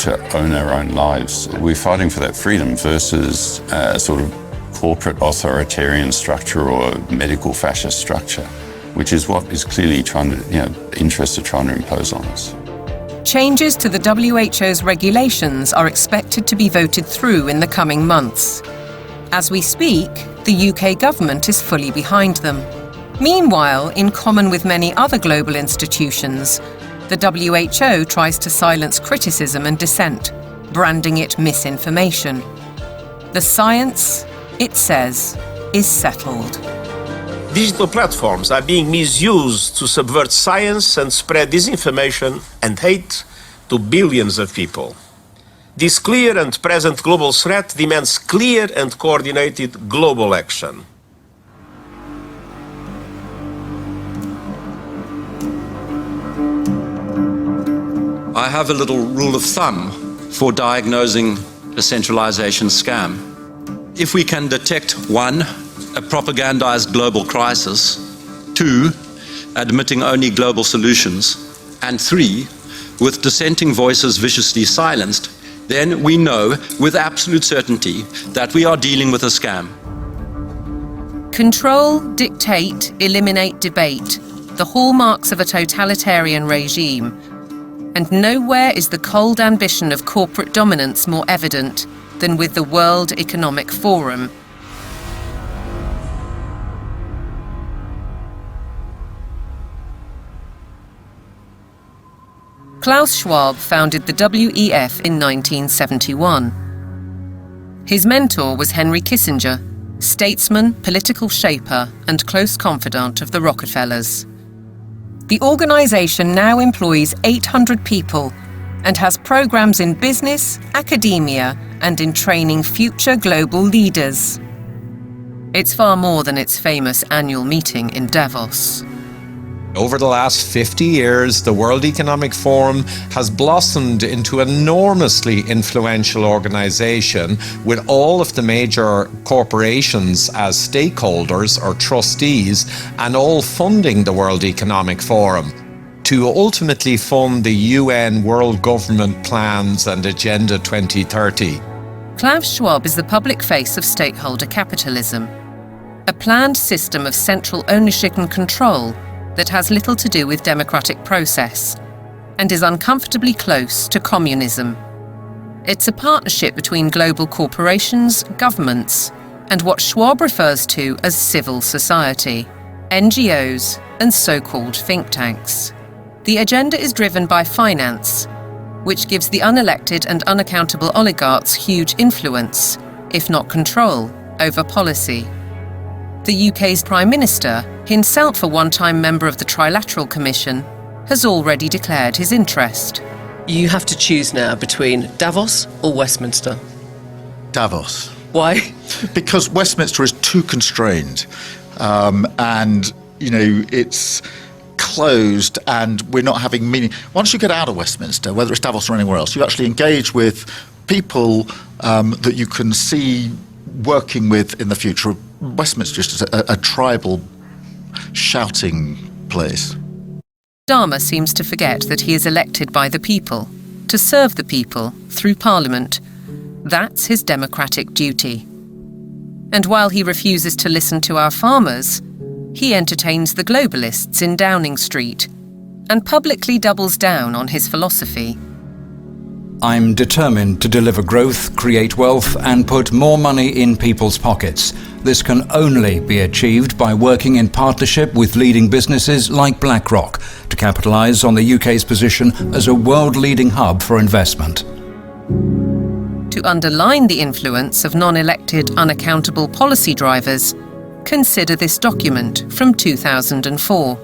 to own our own lives. We're fighting for that freedom versus sort of corporate authoritarian structure or medical fascist structure, which is what is clearly interests are trying to impose on us. Changes to the WHO's regulations are expected to be voted through in the coming months. As we speak, the UK government is fully behind them. Meanwhile, in common with many other global institutions, the WHO tries to silence criticism and dissent, branding it misinformation. The science, it says, is settled. Digital platforms are being misused to subvert science and spread disinformation and hate to billions of people. This clear and present global threat demands clear and coordinated global action. I have a little rule of thumb for diagnosing a centralization scam. If we can detect 1, a propagandized global crisis, 2, admitting only global solutions, and 3, with dissenting voices viciously silenced, then we know with absolute certainty that we are dealing with a scam. Control, dictate, eliminate debate, the hallmarks of a totalitarian regime. And nowhere is the cold ambition of corporate dominance more evident than with the World Economic Forum. Klaus Schwab founded the WEF in 1971. His mentor was Henry Kissinger, statesman, political shaper, and close confidant of the Rockefellers. The organization now employs 800 people and has programs in business, academia, and in training future global leaders. It's far more than its famous annual meeting in Davos. Over the last 50 years, the World Economic Forum has blossomed into an enormously influential organization with all of the major corporations as stakeholders or trustees and all funding the World Economic Forum to ultimately fund the UN World Government Plans and Agenda 2030. Klaus Schwab is the public face of stakeholder capitalism, a planned system of central ownership and control that has little to do with democratic process and is uncomfortably close to communism. It's a partnership between global corporations, governments, and what Schwab refers to as civil society, NGOs, and so-called think tanks. The agenda is driven by finance, which gives the unelected and unaccountable oligarchs huge influence, if not control, over policy. The UK's Prime Minister, himself a one-time member of the Trilateral Commission, has already declared his interest. You have to choose now between Davos or Westminster. Davos. Why? Because Westminster is too constrained, and it's closed, and we're not having meaning. Once you get out of Westminster, whether it's Davos or anywhere else, you actually engage with people that you can see working with in the future. Westminster is just a tribal shouting place. Dharma seems to forget that he is elected by the people, to serve the people through Parliament. That's his democratic duty. And while he refuses to listen to our farmers, he entertains the globalists in Downing Street and publicly doubles down on his philosophy. I'm determined to deliver growth, create wealth, and put more money in people's pockets. This can only be achieved by working in partnership with leading businesses like BlackRock to capitalise on the UK's position as a world-leading hub for investment. To underline the influence of non-elected, unaccountable policy drivers, consider this document from 2004.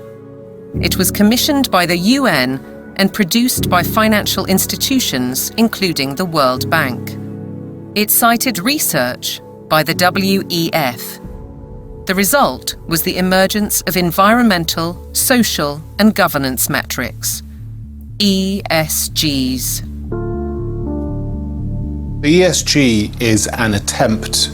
It was commissioned by the UN and produced by financial institutions, including the World Bank. It cited research by the WEF. The result was the emergence of environmental, social, and governance metrics, ESGs. The ESG is an attempt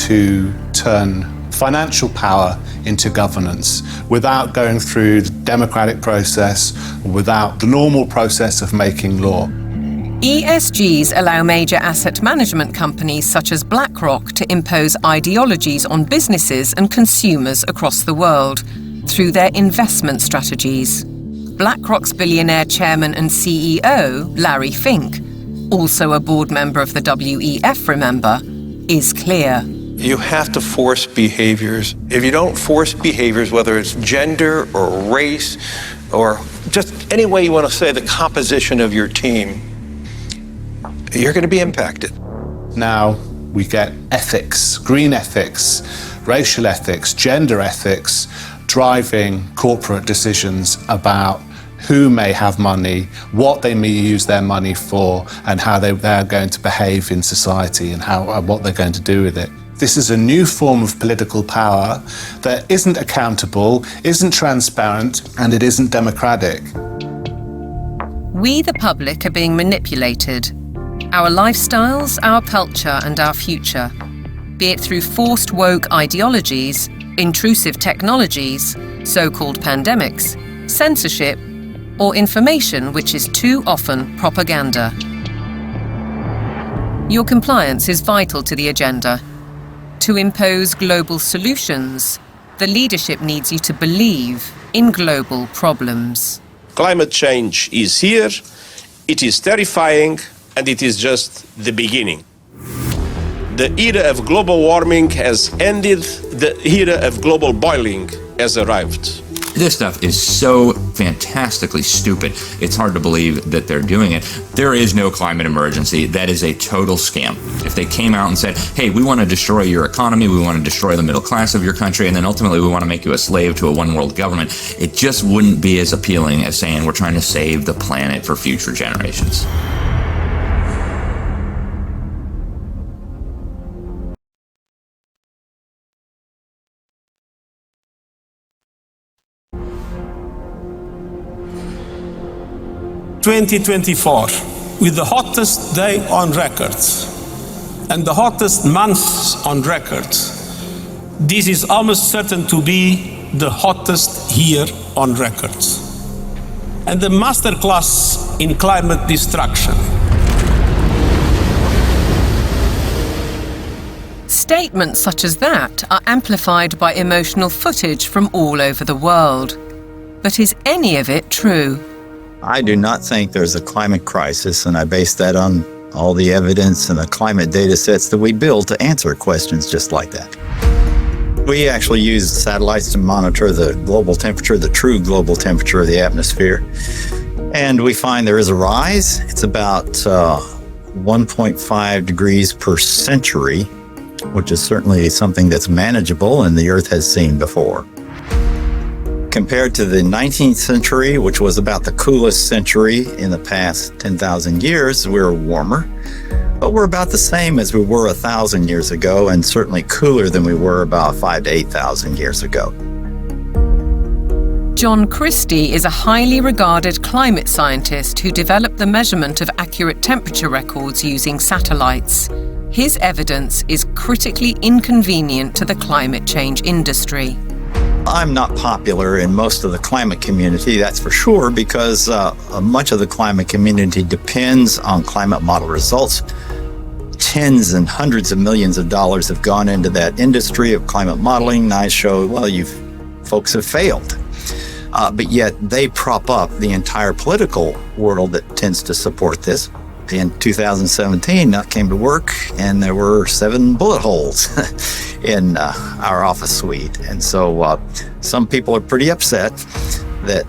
to turn financial power into governance without going through the democratic process, without the normal process of making law. ESGs allow major asset management companies such as BlackRock to impose ideologies on businesses and consumers across the world through their investment strategies. BlackRock's billionaire chairman and CEO, Larry Fink, also a board member of the WEF, remember, is clear. You have to force behaviors. If you don't force behaviors, whether it's gender or race or just any way you want to say the composition of your team, you're going to be impacted. Now we get ethics, green ethics, racial ethics, gender ethics, driving corporate decisions about who may have money, what they may use their money for, and how they're going to behave in society and what they're going to do with it. This is a new form of political power that isn't accountable, isn't transparent, and it isn't democratic. We, the public, are being manipulated. Our lifestyles, our culture, and our future, be it through forced woke ideologies, intrusive technologies, so-called pandemics, censorship, or information which is too often propaganda. Your compliance is vital to the agenda. To impose global solutions, the leadership needs you to believe in global problems. Climate change is here, it is terrifying, and it is just the beginning. The era of global warming has ended, the era of global boiling has arrived. This stuff is so fantastically stupid. It's hard to believe that they're doing it. There is no climate emergency. That is a total scam. If they came out and said, hey, we want to destroy your economy, we want to destroy the middle class of your country, and then ultimately we want to make you a slave to a one-world government, it just wouldn't be as appealing as saying we're trying to save the planet for future generations. ...2024, with the hottest day on record and the hottest months on record, this is almost certain to be the hottest year on record. And the masterclass in climate destruction. Statements such as that are amplified by emotional footage from all over the world. But is any of it true? I do not think there's a climate crisis, and I base that on all the evidence and the climate data sets that we build to answer questions just like that. We actually use satellites to monitor the global temperature, the true global temperature of the atmosphere. And we find there is a rise. It's about 1.5 degrees per century, which is certainly something that's manageable and the Earth has seen before. Compared to the 19th century, which was about the coolest century in the past 10,000 years, we're warmer. But we're about the same as we were 1,000 years ago, and certainly cooler than we were about 5,000 to 8,000 years ago. John Christie is a highly regarded climate scientist who developed the measurement of accurate temperature records using satellites. His evidence is critically inconvenient to the climate change industry. I'm not popular in most of the climate community, that's for sure, because much of the climate community depends on climate model results. Tens and hundreds of millions of dollars have gone into that industry of climate modeling, and I show, well, you folks have failed. But yet they prop up the entire political world that tends to support this. In 2017, I came to work and there were 7 bullet holes in our office suite. And so some people are pretty upset that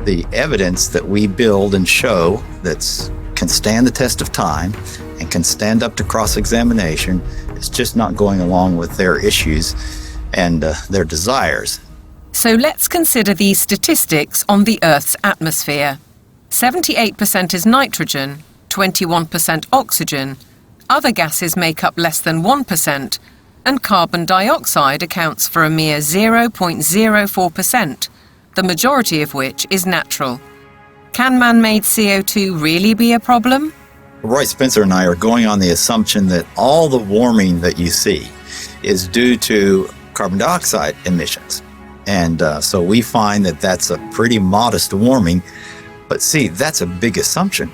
the evidence that we build and show that can stand the test of time and can stand up to cross-examination is just not going along with their issues and their desires. So let's consider these statistics on the Earth's atmosphere. 78% is nitrogen, 21% oxygen, other gases make up less than 1%, and carbon dioxide accounts for a mere 0.04%, the majority of which is natural. Can man-made CO2 really be a problem? Roy Spencer and I are going on the assumption that all the warming that you see is due to carbon dioxide emissions. And so we find that that's a pretty modest warming. But see, that's a big assumption.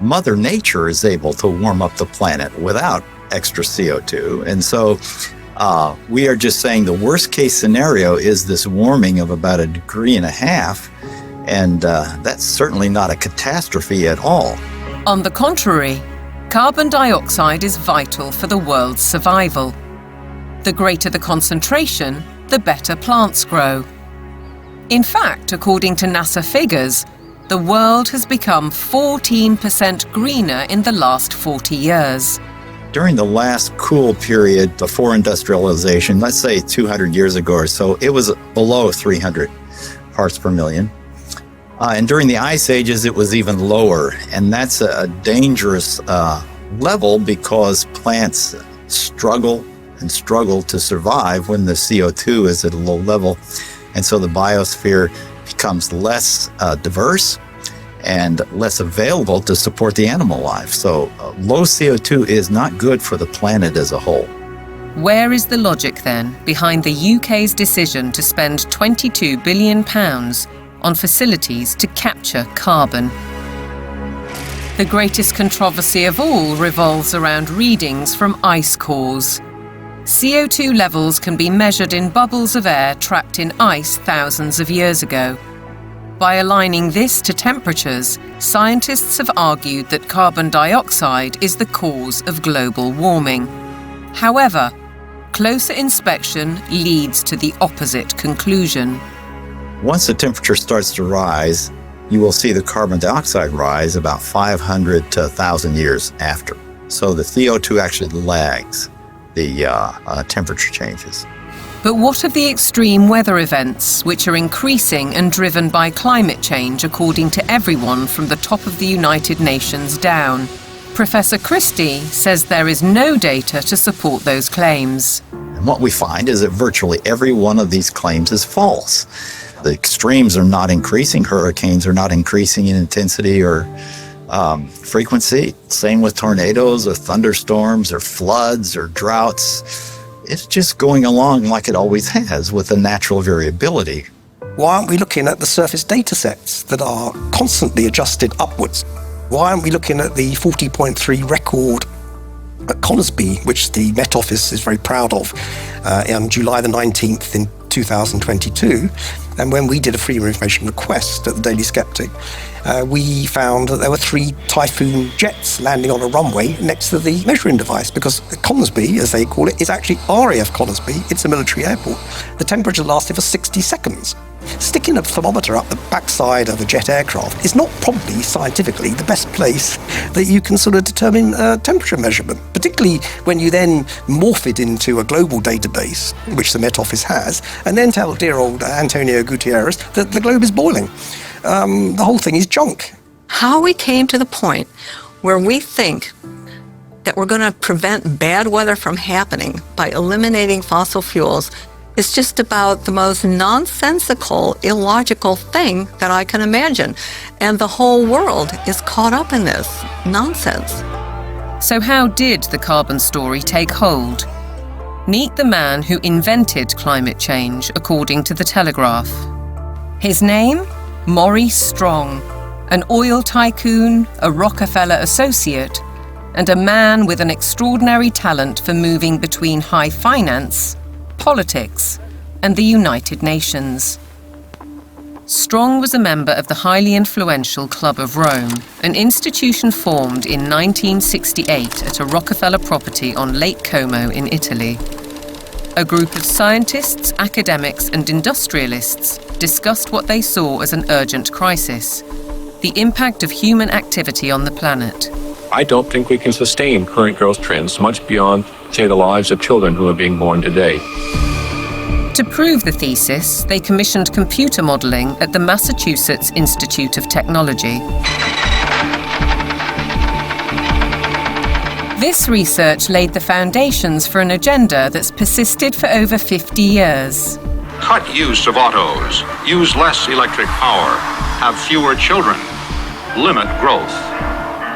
Mother Nature is able to warm up the planet without extra CO2. And so we are just saying the worst case scenario is this warming of about 1.5 degrees. And that's certainly not a catastrophe at all. On the contrary, carbon dioxide is vital for the world's survival. The greater the concentration, the better plants grow. In fact, according to NASA figures, the world has become 14% greener in the last 40 years. During the last cool period before industrialization, let's say 200 years ago or so, it was below 300 parts per million. And during the ice ages, it was even lower. And that's a dangerous level because plants struggle to survive when the CO2 is at a low level. And so the biosphere becomes less diverse and less available to support the animal life. So low CO2 is not good for the planet as a whole. Where is the logic then behind the UK's decision to spend £22 billion on facilities to capture carbon. The greatest controversy of all revolves around readings from ice cores. CO2 levels can be measured in bubbles of air trapped in ice thousands of years ago. By aligning this to temperatures, scientists have argued that carbon dioxide is the cause of global warming. However, closer inspection leads to the opposite conclusion. Once the temperature starts to rise, you will see the carbon dioxide rise about 500 to 1,000 years after. So the CO2 actually lags the temperature changes. But what of the extreme weather events, which are increasing and driven by climate change, according to everyone from the top of the United Nations down? Professor Christie says there is no data to support those claims. And what we find is that virtually every one of these claims is false. The extremes are not increasing. Hurricanes are not increasing in intensity or frequency. Same with tornadoes or thunderstorms or floods or droughts. It's just going along like it always has with the natural variability. Why aren't we looking at the surface data sets that are constantly adjusted upwards? Why aren't we looking at the 40.3 record at Conisbee, which the Met Office is very proud of, on July the 19th in 2022? And when we did a freedom of information request at the Daily Sceptic, we found that there were 3 Typhoon jets landing on a runway next to the measuring device, because Conisbee, as they call it, is actually RAF Conisbee. It's a military airport. The temperature lasted for 60 seconds. Sticking a thermometer up the backside of a jet aircraft is not probably scientifically the best place that you can sort of determine temperature measurement, particularly when you then morph it into a global database, which the Met Office has, and then tell dear old Antonio Gutierrez that the globe is boiling. The whole thing is junk. How we came to the point where we think that we're going to prevent bad weather from happening by eliminating fossil fuels is just about the most nonsensical, illogical thing that I can imagine. And the whole world is caught up in this nonsense. So how did the carbon story take hold? Meet the man who invented climate change, according to The Telegraph. His name? Maurice Strong, an oil tycoon, a Rockefeller associate, and a man with an extraordinary talent for moving between high finance, politics, and the United Nations. Strong was a member of the highly influential Club of Rome, an institution formed in 1968 at a Rockefeller property on Lake Como in Italy. A group of scientists, academics, and industrialists discussed what they saw as an urgent crisis: the impact of human activity on the planet. I don't think we can sustain current growth trends much beyond, say, the lives of children who are being born today. To prove the thesis, they commissioned computer modeling at the Massachusetts Institute of Technology. This research laid the foundations for an agenda that's persisted for over 50 years. Cut use of autos, use less electric power, have fewer children, limit growth.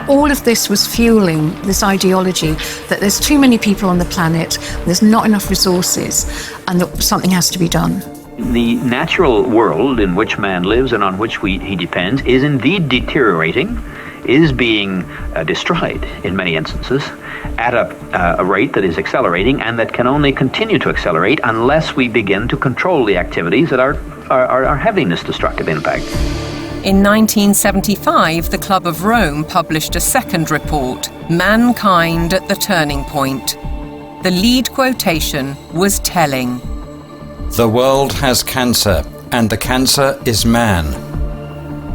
All of this was fueling this ideology that there's too many people on the planet, there's not enough resources, and that something has to be done. The natural world in which man lives and on which he depends is indeed deteriorating, is being destroyed in many instances at a rate that is accelerating and that can only continue to accelerate unless we begin to control the activities that are having this destructive impact. In 1975, the Club of Rome published a second report, Mankind at the Turning Point. The lead quotation was telling. The world has cancer, and the cancer is man.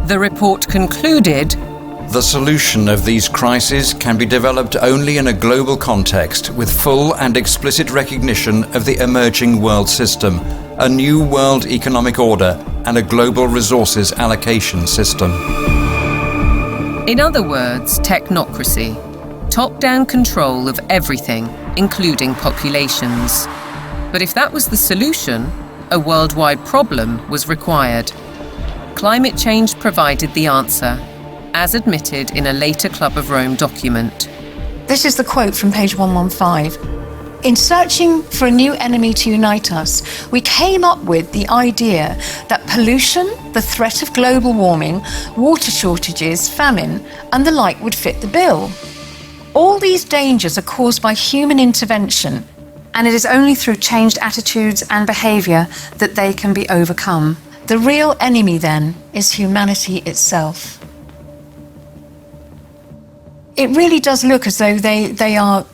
The report concluded, the solution of these crises can be developed only in a global context with full and explicit recognition of the emerging world system, a new world economic order, and a global resources allocation system. In other words, technocracy. Top-down control of everything, including populations. But if that was the solution, a worldwide problem was required. Climate change provided the answer, as admitted in a later Club of Rome document. This is the quote from page 115. In searching for a new enemy to unite us, we came up with the idea that pollution, the threat of global warming, water shortages, famine, and the like would fit the bill. All these dangers are caused by human intervention, and it is only through changed attitudes and behaviour that they can be overcome. The real enemy, then, is humanity itself. It really does look as though they are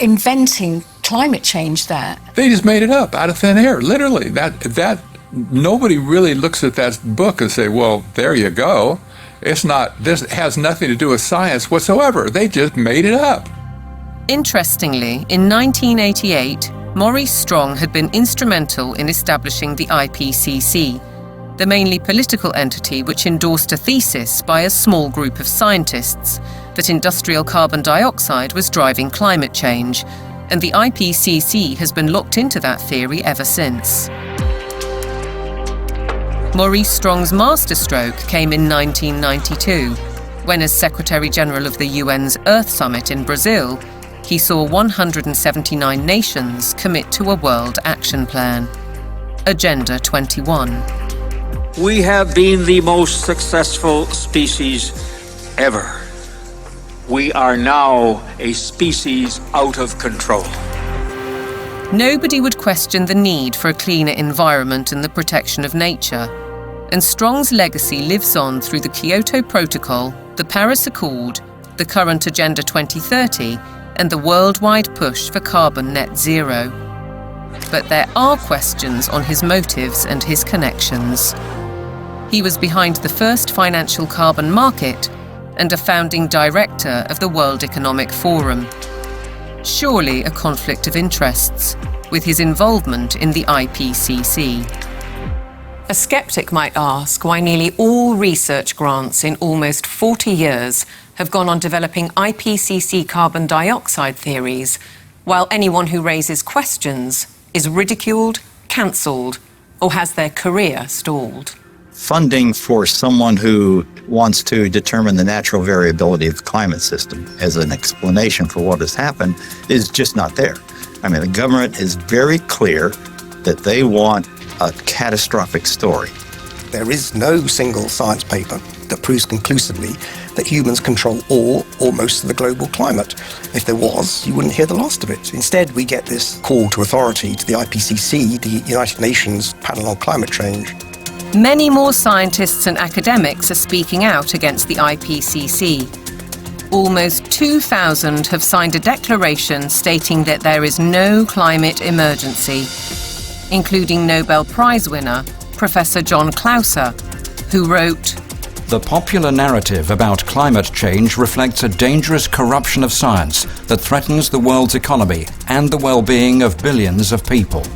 inventing climate change there. They just made it up out of thin air, literally. That nobody really looks at that book and say, well, there you go. It's not, this has nothing to do with science whatsoever. They just made it up. Interestingly, in 1988, Maurice Strong had been instrumental in establishing the IPCC, the mainly political entity which endorsed a thesis by a small group of scientists that industrial carbon dioxide was driving climate change, and the IPCC has been locked into that theory ever since. Maurice Strong's masterstroke came in 1992, when as Secretary-General of the UN's Earth Summit in Brazil, he saw 179 nations commit to a World Action Plan, Agenda 21. We have been the most successful species ever. We are now a species out of control. Nobody would question the need for a cleaner environment and the protection of nature, and Strong's legacy lives on through the Kyoto Protocol, the Paris Accord, the current Agenda 2030, and the worldwide push for carbon net zero. But there are questions on his motives and his connections. He was behind the first financial carbon market and a founding director of the World Economic Forum. Surely a conflict of interests with his involvement in the IPCC. A skeptic might ask why nearly all research grants in almost 40 years have gone on developing IPCC carbon dioxide theories, while anyone who raises questions is ridiculed, cancelled, or has their career stalled. Funding for someone who wants to determine the natural variability of the climate system as an explanation for what has happened is just not there. I mean, the government is very clear that they want a catastrophic story. There is no single science paper that proves conclusively that humans control all or most of the global climate. If there was, you wouldn't hear the last of it. Instead, we get this call to authority to the IPCC, the United Nations Panel on Climate Change. Many more scientists and academics are speaking out against the IPCC. Almost 2,000 have signed a declaration stating that there is no climate emergency, including Nobel Prize winner Professor John Clauser, who wrote, "The popular narrative about climate change reflects a dangerous corruption of science that threatens the world's economy and the well-being of billions of people."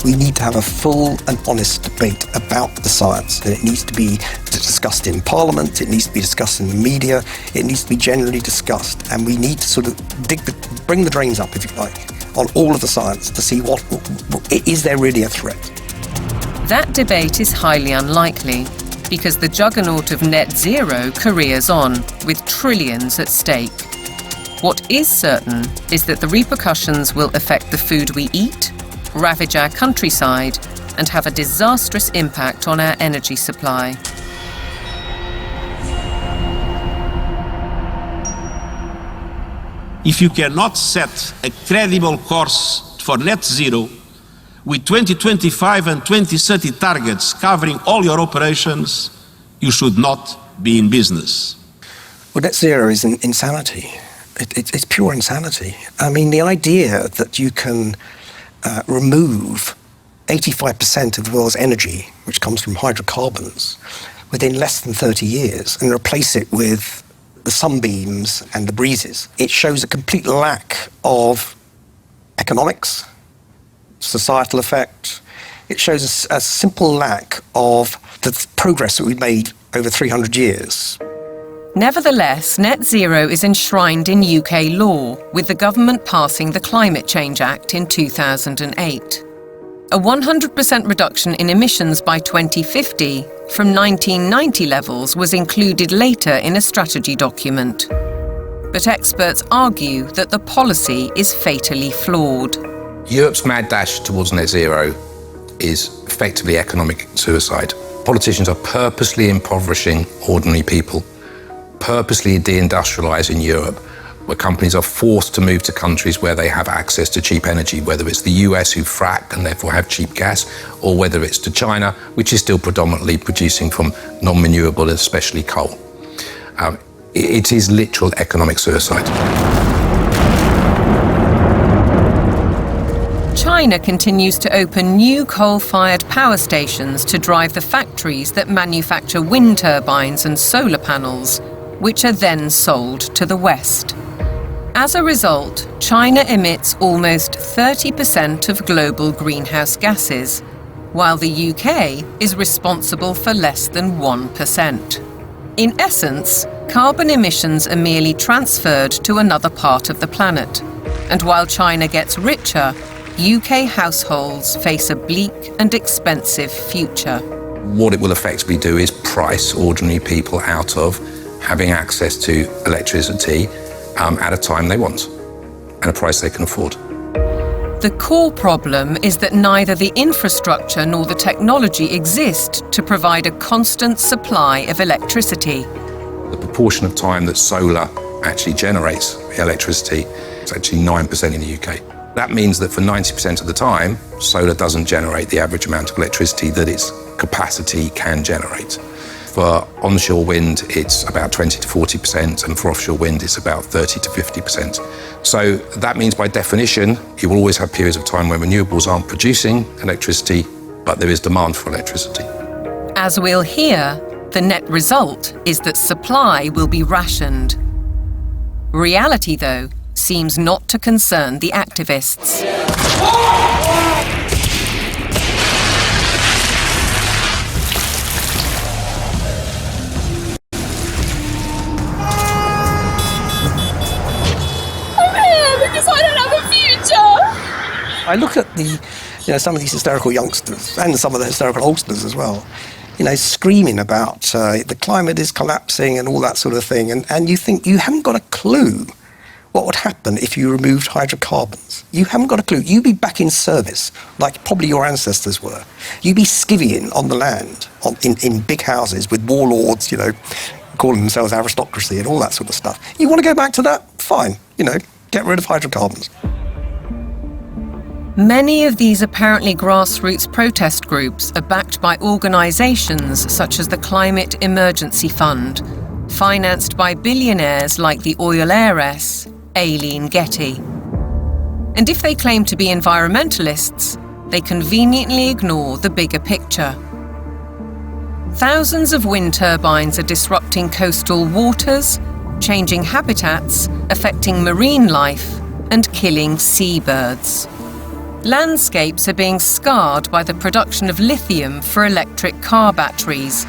We need to have a full and honest debate about the science, and it needs to be discussed in Parliament, it needs to be discussed in the media, it needs to be generally discussed, and we need to sort of bring the drains up, if you like, on all of the science to see what is there really a threat. That debate is highly unlikely, because the juggernaut of net zero careers on, with trillions at stake. What is certain is that the repercussions will affect the food we eat, ravage our countryside, and have a disastrous impact on our energy supply. If you cannot set a credible course for net zero, with 2025 and 2030 targets covering all your operations, you should not be in business. Well, net zero is insanity. It's pure insanity. I mean, the idea that you can remove 85% of the world's energy, which comes from hydrocarbons, within less than 30 years and replace it with the sunbeams and the breezes. It shows a complete lack of economics, societal effect. It shows a simple lack of the progress that we've made over 300 years. Nevertheless, net zero is enshrined in UK law, with the government passing the Climate Change Act in 2008. A 100% reduction in emissions by 2050 from 1990 levels was included later in a strategy document. But experts argue that the policy is fatally flawed. Europe's mad dash towards net zero is effectively economic suicide. Politicians are purposely impoverishing ordinary people, purposely deindustrializing Europe, where companies are forced to move to countries where they have access to cheap energy, whether it's the US who frack and therefore have cheap gas, or whether it's to China, which is still predominantly producing from non-renewable, especially coal. It is literal economic suicide. China continues to open new coal-fired power stations to drive the factories that manufacture wind turbines and solar panels, which are then sold to the West. As a result, China emits almost 30% of global greenhouse gases, while the UK is responsible for less than 1%. In essence, carbon emissions are merely transferred to another part of the planet. And while China gets richer, UK households face a bleak and expensive future. What it will effectively do is price ordinary people out of having access to electricity at a time they want and a price they can afford. The core problem is that neither the infrastructure nor the technology exist to provide a constant supply of electricity. The proportion of time that solar actually generates electricity is actually 9% in the UK. That means that for 90% of the time, solar doesn't generate the average amount of electricity that its capacity can generate. For onshore wind, it's about 20 to 40%, and for offshore wind, it's about 30 to 50%. So that means, by definition, you will always have periods of time when renewables aren't producing electricity, but there is demand for electricity. As we'll hear, the net result is that supply will be rationed. Reality, though, seems not to concern the activists. I look at some of these hysterical youngsters and some of the hysterical oldsters as well, screaming about the climate is collapsing and all that sort of thing. And you think you haven't got a clue what would happen if you removed hydrocarbons. You haven't got a clue. You'd be back in service, like probably your ancestors were. You'd be skivvying on the land, in big houses with warlords, calling themselves aristocracy and all that sort of stuff. You want to go back to that? Fine. Get rid of hydrocarbons. Many of these apparently grassroots protest groups are backed by organisations such as the Climate Emergency Fund, financed by billionaires like the oil heiress, Aileen Getty. And if they claim to be environmentalists, they conveniently ignore the bigger picture. Thousands of wind turbines are disrupting coastal waters, changing habitats, affecting marine life, and killing seabirds. Landscapes are being scarred by the production of lithium for electric car batteries,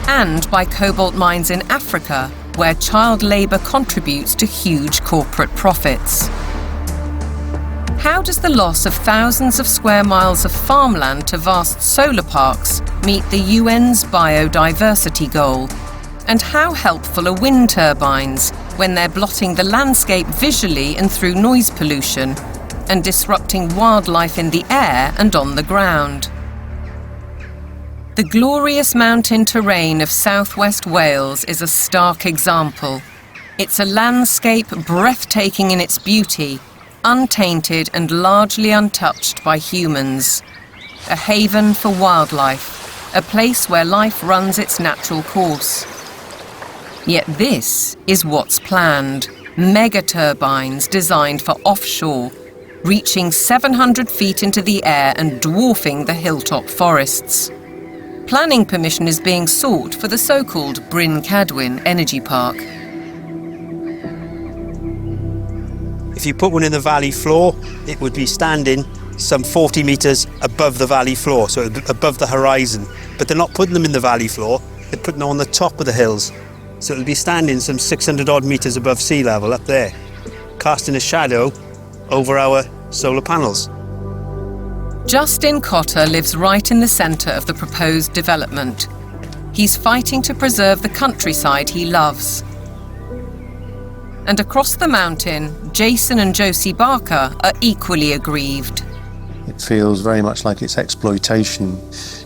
and by cobalt mines in Africa, where child labour contributes to huge corporate profits. How does the loss of thousands of square miles of farmland to vast solar parks meet the UN's biodiversity goal? And how helpful are wind turbines when they're blotting the landscape visually and through noise pollution, and disrupting wildlife in the air and on the ground? The glorious mountain terrain of southwest Wales is a stark example. It's a landscape breathtaking in its beauty, untainted and largely untouched by humans. A haven for wildlife, a place where life runs its natural course. Yet this is what's planned: mega turbines designed for offshore, reaching 700 feet into the air and dwarfing the hilltop forests. Planning permission is being sought for the so-called Bryn Cadwyn Energy Park. If you put one in the valley floor, it would be standing some 40 metres above the valley floor, so above the horizon. But they're not putting them in the valley floor, they're putting them on the top of the hills. So it'll be standing some 600 odd metres above sea level up there, casting a shadow over our solar panels. Justin Cotter lives right in the centre of the proposed development. He's fighting to preserve the countryside he loves. And across the mountain, Jason and Josie Barker are equally aggrieved. It feels very much like it's exploitation,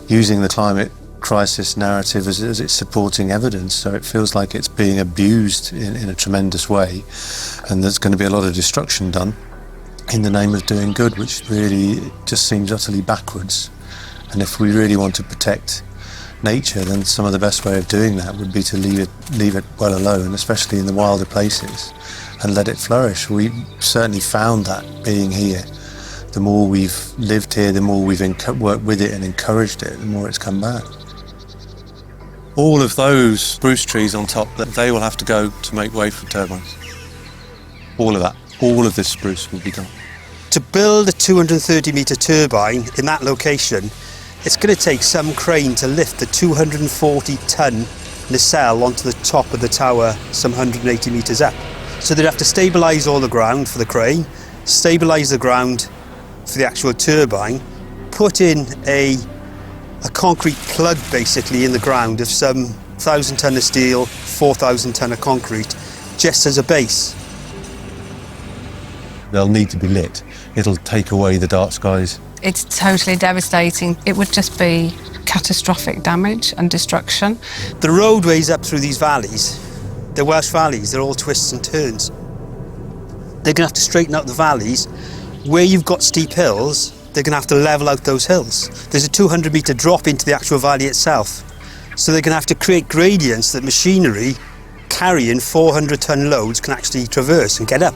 using the climate crisis narrative as its supporting evidence. So it feels like it's being abused in a tremendous way, and there's going to be a lot of destruction done in the name of doing good, which really just seems utterly backwards. And if we really want to protect nature, then some of the best way of doing that would be to leave it well alone, especially in the wilder places, and let it flourish. We certainly found that being here. The more we've lived here, the more we've worked with it and encouraged it, the more it's come back. All of those spruce trees on top, they will have to go to make way for turbines. All of that. All of this spruce will be gone. To build a 230-metre turbine in that location, it's going to take some crane to lift the 240-ton nacelle onto the top of the tower some 180 metres up. So they'd have to stabilise all the ground for the crane, stabilise the ground for the actual turbine, put in a concrete plug basically in the ground of some 1,000 tonne of steel, 4,000 tonne of concrete, just as a base. They'll need to be lit. It'll take away the dark skies. It's totally devastating. It would just be catastrophic damage and destruction. The roadways up through these valleys, the Welsh valleys, they're all twists and turns. They're going to have to straighten out the valleys. Where you've got steep hills, they're going to have to level out those hills. There's a 200-metre drop into the actual valley itself. So they're going to have to create gradients that machinery carrying 400-tonne loads can actually traverse and get up.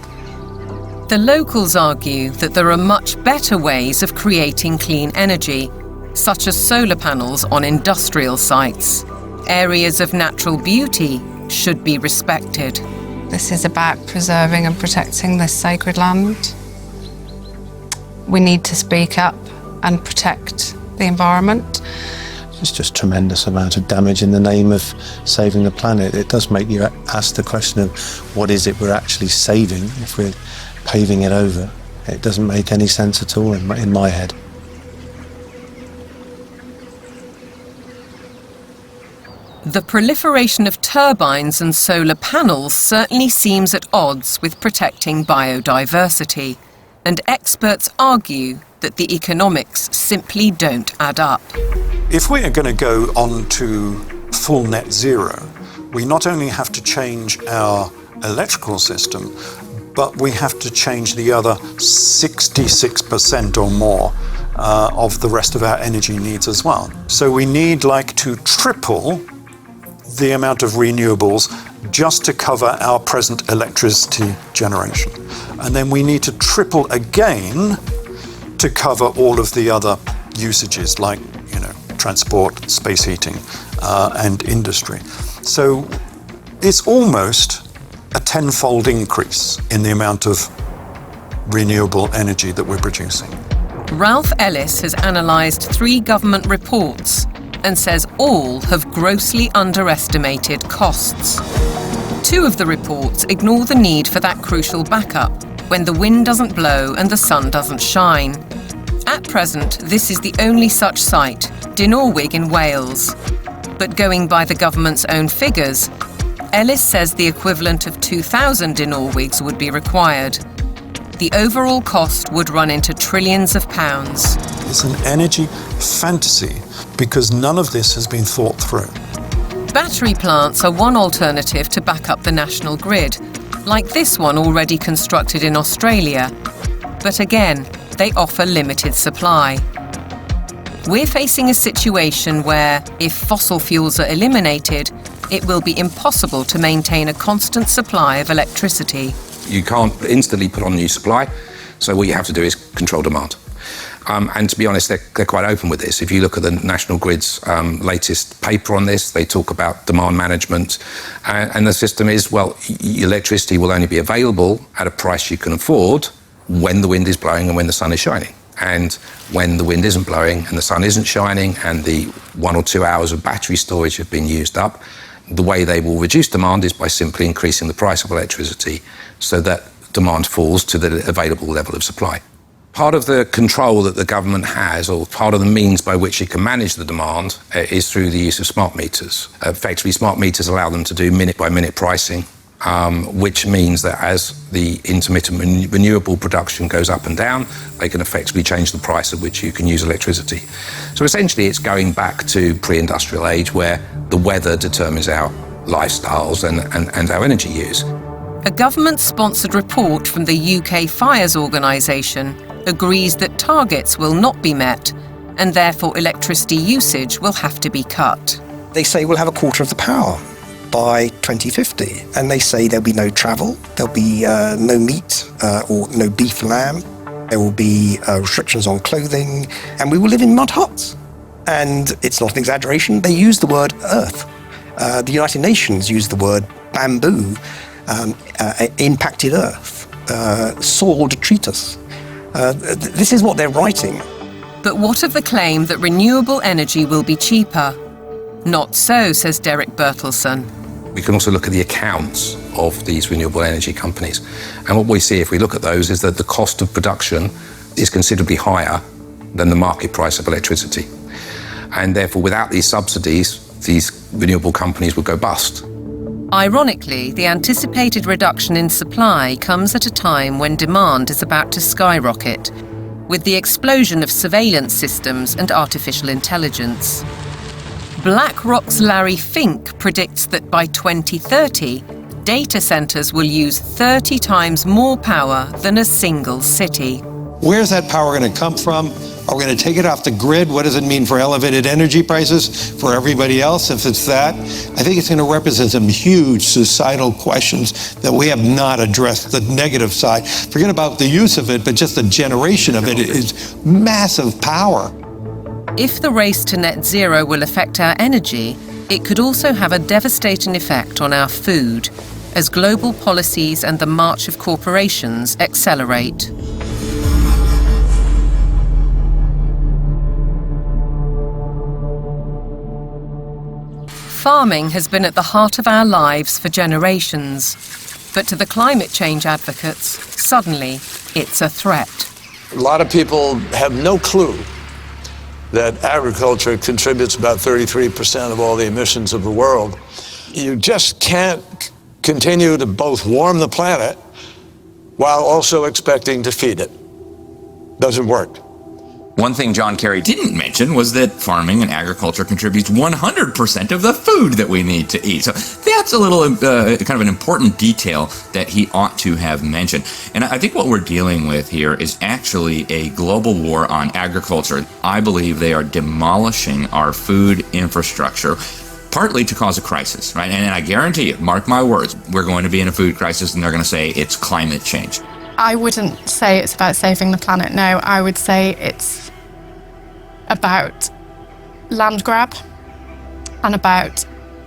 The locals argue that there are much better ways of creating clean energy, such as solar panels on industrial sites. Areas of natural beauty should be respected. This is about preserving and protecting this sacred land. We need to speak up and protect the environment. It's just a tremendous amount of damage in the name of saving the planet. It does make you ask the question of what is it we're actually saving if we're paving it over. It doesn't make any sense at all in my head. The proliferation of turbines and solar panels certainly seems at odds with protecting biodiversity, and experts argue that the economics simply don't add up. If we are going to go on to full net zero, we not only have to change our electrical system, but we have to change the other 66% or more of the rest of our energy needs as well. So we need to triple the amount of renewables just to cover our present electricity generation. And then we need to triple again to cover all of the other usages like, transport, space heating, and industry. So it's almost a tenfold increase in the amount of renewable energy that we're producing. Ralph Ellis has analysed 3 government reports and says all have grossly underestimated costs. 2 of the reports ignore the need for that crucial backup when the wind doesn't blow and the sun doesn't shine. At present, this is the only such site, Dinorwig in Wales. But going by the government's own figures, Ellis says the equivalent of 2,000 Dinorwigs would be required. The overall cost would run into trillions of pounds. It's an energy fantasy because none of this has been thought through. Battery plants are one alternative to back up the national grid, like this one already constructed in Australia. But again, they offer limited supply. We're facing a situation where, if fossil fuels are eliminated, it will be impossible to maintain a constant supply of electricity. You can't instantly put on new supply, so what you have to do is control demand. And to be honest, they're quite open with this. If you look at the National Grid's latest paper on this, they talk about demand management. And the system is, electricity will only be available at a price you can afford when the wind is blowing and when the sun is shining. And when the wind isn't blowing and the sun isn't shining and the 1 or 2 hours of battery storage have been used up, the way they will reduce demand is by simply increasing the price of electricity so that demand falls to the available level of supply. Part of the control that the government has, or part of the means by which it can manage the demand, is through the use of smart meters. Effectively, smart meters allow them to do minute-by-minute pricing which means that as the intermittent renewable production goes up and down, they can effectively change the price at which you can use electricity. So essentially it's going back to pre-industrial age where the weather determines our lifestyles and our energy use. A government-sponsored report from the UK Fires Organisation agrees that targets will not be met and therefore electricity usage will have to be cut. They say we'll have a quarter of the power by 2050, and they say there'll be no travel, there'll be no meat or no beef lamb, there will be restrictions on clothing, and we will live in mud huts. And it's not an exaggeration, they use the word earth. The United Nations use the word bamboo, impacted earth, soil detritus. This is what they're writing. But what of the claim that renewable energy will be cheaper? Not so, says Derek Bertelsen. We can also look at the accounts of these renewable energy companies. And what we see if we look at those is that the cost of production is considerably higher than the market price of electricity. And therefore, without these subsidies, these renewable companies would go bust. Ironically, the anticipated reduction in supply comes at a time when demand is about to skyrocket, with the explosion of surveillance systems and artificial intelligence. BlackRock's Larry Fink predicts that by 2030, data centers will use 30 times more power than a single city. Where's that power going to come from? Are we going to take it off the grid? What does it mean for elevated energy prices for everybody else if it's that? I think it's going to represent some huge societal questions that we have not addressed. The negative side, forget about the use of it, but just the generation of it is massive power. If the race to net zero will affect our energy, it could also have a devastating effect on our food, as global policies and the march of corporations accelerate. Farming has been at the heart of our lives for generations, but to the climate change advocates, suddenly it's a threat. A lot of people have no clue that agriculture contributes about 33% of all the emissions of the world. You just can't continue to both warm the planet while also expecting to feed it. Doesn't work. One thing John Kerry didn't mention was that farming and agriculture contributes 100% of the food that we need to eat. So that's a little kind of an important detail that he ought to have mentioned. And I think what we're dealing with here is actually a global war on agriculture. I believe they are demolishing our food infrastructure, partly to cause a crisis, right? And I guarantee you, mark my words, we're going to be in a food crisis and they're going to say it's climate change. I wouldn't say it's about saving the planet, no. I would say it's about land grab and about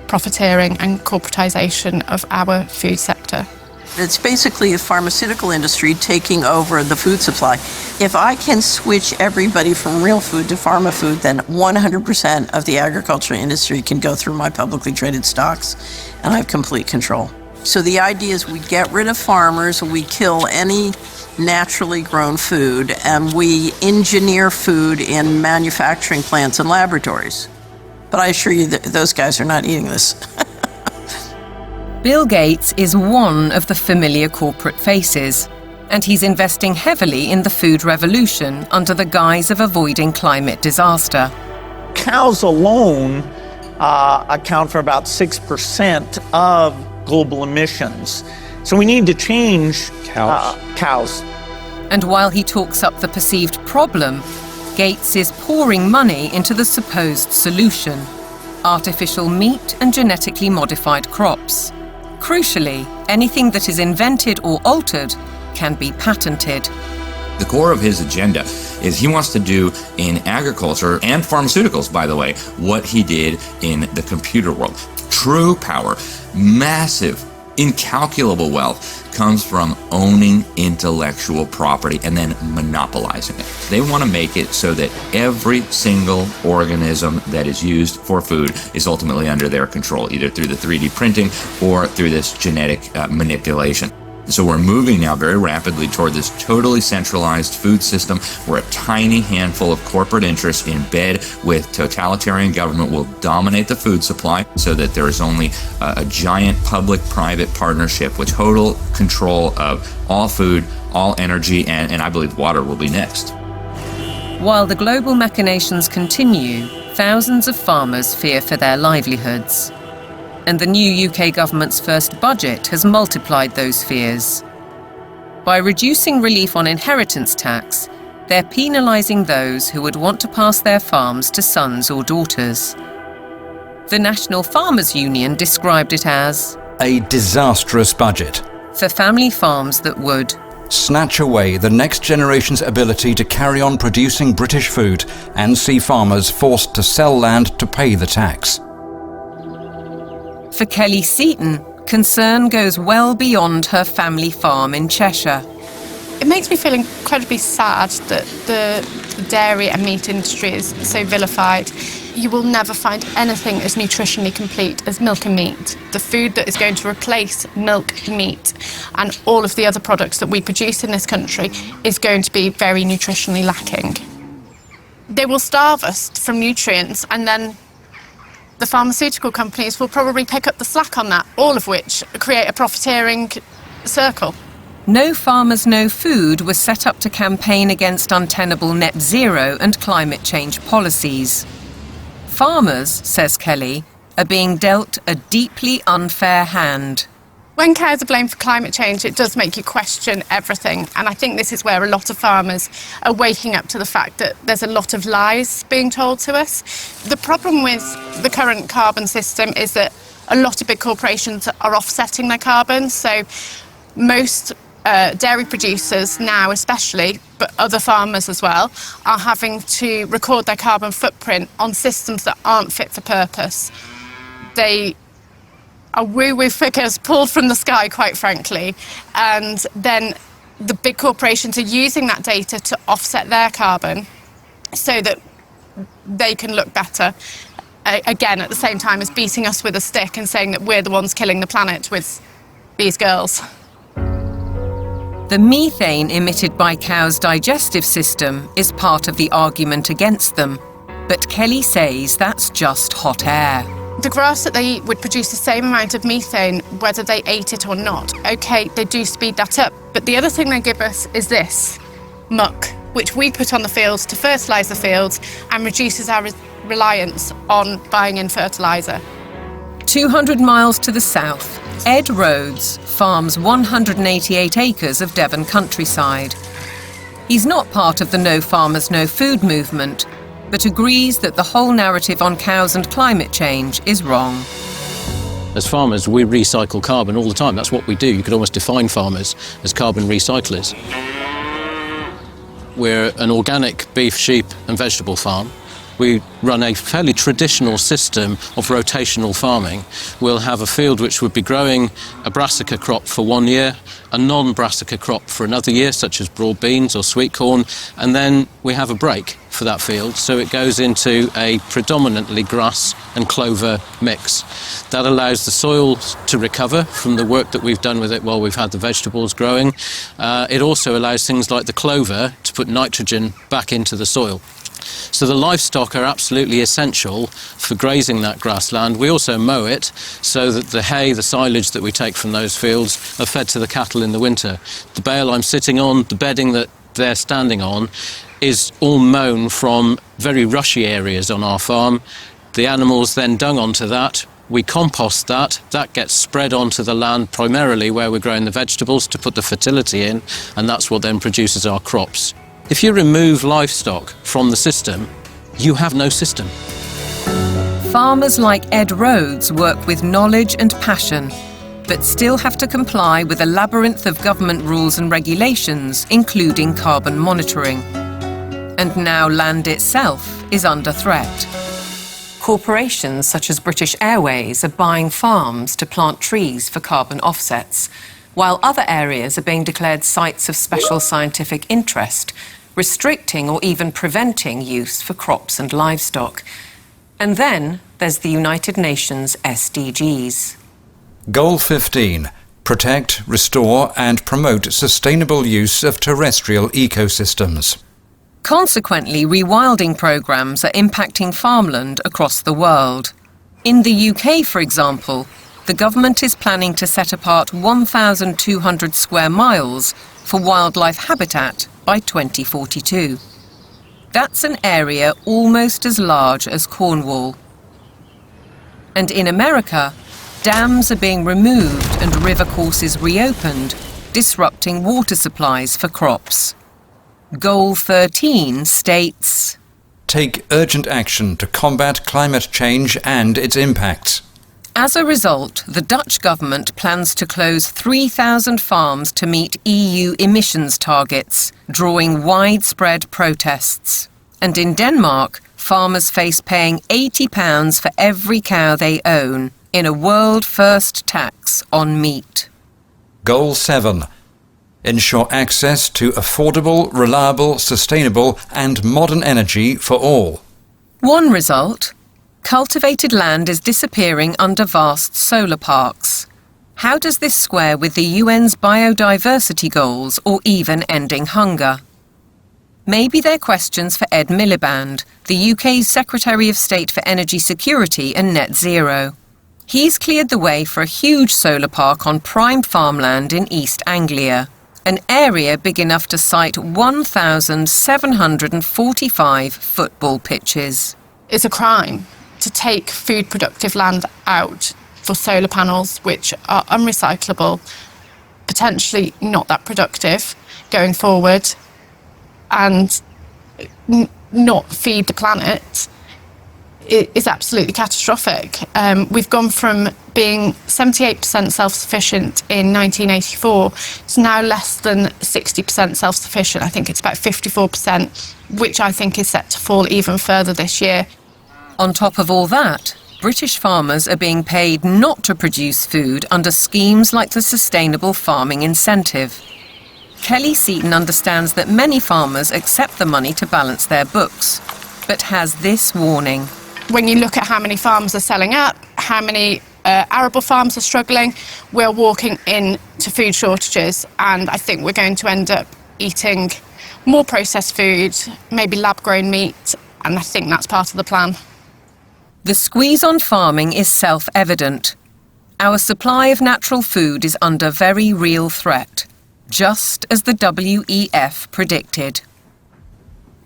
profiteering and corporatization of our food sector. It's basically a pharmaceutical industry taking over the food supply. If I can switch everybody from real food to pharma food, then 100% of the agriculture industry can go through my publicly traded stocks, and I have complete control. So the idea is we get rid of farmers, we kill any naturally grown food, and we engineer food in manufacturing plants and laboratories. But I assure you that those guys are not eating this. Bill Gates is one of the familiar corporate faces, and he's investing heavily in the food revolution under the guise of avoiding climate disaster. Cows alone account for about 6% of global emissions. So we need to change cows. And while he talks up the perceived problem, Gates is pouring money into the supposed solution: artificial meat and genetically modified crops. Crucially, anything that is invented or altered can be patented. The core of his agenda is he wants to do in agriculture and pharmaceuticals, by the way, what he did in the computer world. True power, massive, incalculable wealth comes from owning intellectual property and then monopolizing it. They want to make it so that every single organism that is used for food is ultimately under their control, either through the 3D printing or through this genetic manipulation. So we're moving now very rapidly toward this totally centralized food system where a tiny handful of corporate interests in bed with totalitarian government will dominate the food supply so that there is only a giant public-private partnership with total control of all food, all energy, and I believe water will be next. While the global machinations continue, thousands of farmers fear for their livelihoods. And the new UK government's first budget has multiplied those fears. By reducing relief on inheritance tax, they're penalising those who would want to pass their farms to sons or daughters. The National Farmers Union described it as a disastrous budget for family farms that would snatch away the next generation's ability to carry on producing British food and see farmers forced to sell land to pay the tax. For Kelly Seaton, concern goes well beyond her family farm in Cheshire. It makes me feel incredibly sad that the dairy and meat industry is so vilified. You will never find anything as nutritionally complete as milk and meat. The food that is going to replace milk, meat, and all of the other products that we produce in this country is going to be very nutritionally lacking. They will starve us from nutrients, and then the pharmaceutical companies will probably pick up the slack on that, all of which create a profiteering circle. No Farmers, No Food was set up to campaign against untenable net zero and climate change policies. Farmers, says Kelly, are being dealt a deeply unfair hand. When cows are blamed for climate change, it does make you question everything. And I think this is where a lot of farmers are waking up to the fact that there's a lot of lies being told to us. The problem with the current carbon system is that a lot of big corporations are offsetting their carbon. So most dairy producers now especially, but other farmers as well, are having to record their carbon footprint on systems that aren't fit for purpose. They are woo-woo figures pulled from the sky, quite frankly, and then the big corporations are using that data to offset their carbon so that they can look better, again, at the same time as beating us with a stick and saying that we're the ones killing the planet with these girls. The methane emitted by cows' digestive system is part of the argument against them, but Kelly says that's just hot air. The grass that they eat would produce the same amount of methane whether they ate it or not. OK, they do speed that up, but the other thing they give us is this, muck, which we put on the fields to fertilise the fields and reduces our reliance on buying in fertiliser. 200 miles to the south, Ed Rhodes farms 188 acres of Devon countryside. He's not part of the No Farmers, No Food movement, but agrees that the whole narrative on cows and climate change is wrong. As farmers, we recycle carbon all the time. That's what we do. You could almost define farmers as carbon recyclers. We're an organic beef, sheep and vegetable farm. We run a fairly traditional system of rotational farming. We'll have a field which would be growing a brassica crop for 1 year, a non-brassica crop for another year, such as broad beans or sweet corn, and then we have a break for that field, so it goes into a predominantly grass and clover mix. That allows the soil to recover from the work that we've done with it while we've had the vegetables growing. It also allows things like the clover to put nitrogen back into the soil. So the livestock are absolutely essential for grazing that grassland. We also mow it so that the hay, the silage that we take from those fields are fed to the cattle in the winter. The bale I'm sitting on, the bedding that they're standing on, is all mown from very rushy areas on our farm. The animals then dung onto that. We compost that. That gets spread onto the land primarily where we're growing the vegetables to put the fertility in, and that's what then produces our crops. If you remove livestock from the system, you have no system. Farmers like Ed Rhodes work with knowledge and passion, but still have to comply with a labyrinth of government rules and regulations, including carbon monitoring. And now land itself is under threat. Corporations such as British Airways are buying farms to plant trees for carbon offsets, while other areas are being declared sites of special scientific interest, restricting or even preventing use for crops and livestock. And then there's the United Nations SDGs. Goal 15. protect, restore and promote sustainable use of terrestrial ecosystems. Consequently, rewilding programmes are impacting farmland across the world. In the UK, for example, the government is planning to set apart 1,200 square miles for wildlife habitat by 2042. That's an area almost as large as Cornwall. And in America, dams are being removed and river courses reopened, disrupting water supplies for crops. Goal 13 states, take urgent action to combat climate change and its impacts. As a result, the Dutch government plans to close 3,000 farms to meet EU emissions targets, drawing widespread protests. And in Denmark, farmers face paying £80 for every cow they own in a world-first tax on meat. Goal 7. Ensure access to affordable, reliable, sustainable and modern energy for all. One result: cultivated land is disappearing under vast solar parks. How does this square with the UN's biodiversity goals or even ending hunger? Maybe they're questions for Ed Miliband, the UK's Secretary of State for Energy Security and Net Zero. He's cleared the way for a huge solar park on prime farmland in East Anglia, an area big enough to site 1,745 football pitches. It's a crime to take food productive land out for solar panels which are unrecyclable, potentially not that productive going forward, and not feed the planet. It is absolutely catastrophic. We've gone from being 78% self-sufficient in 1984 to now less than 60% self-sufficient. I think it's about 54%, which I think is set to fall even further this year. On top of all that, British farmers are being paid not to produce food under schemes like the Sustainable Farming Incentive. Kelly Seaton understands that many farmers accept the money to balance their books, but has this warning. When you look at how many farms are selling up, how many arable farms are struggling, we're walking into food shortages, and I think we're going to end up eating more processed food, maybe lab-grown meat, and I think that's part of the plan. The squeeze on farming is self-evident. Our supply of natural food is under very real threat, just as the WEF predicted.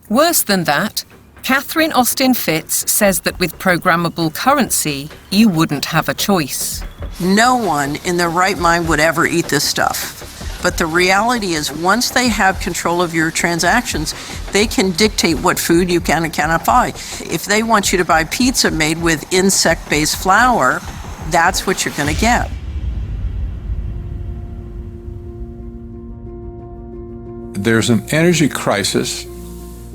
Worse than that, Catherine Austin Fitz says that with programmable currency, you wouldn't have a choice. No one in their right mind would ever eat this stuff. But the reality is, once they have control of your transactions, they can dictate what food you can and cannot buy. If they want you to buy pizza made with insect-based flour, that's what you're going to get. There's an energy crisis.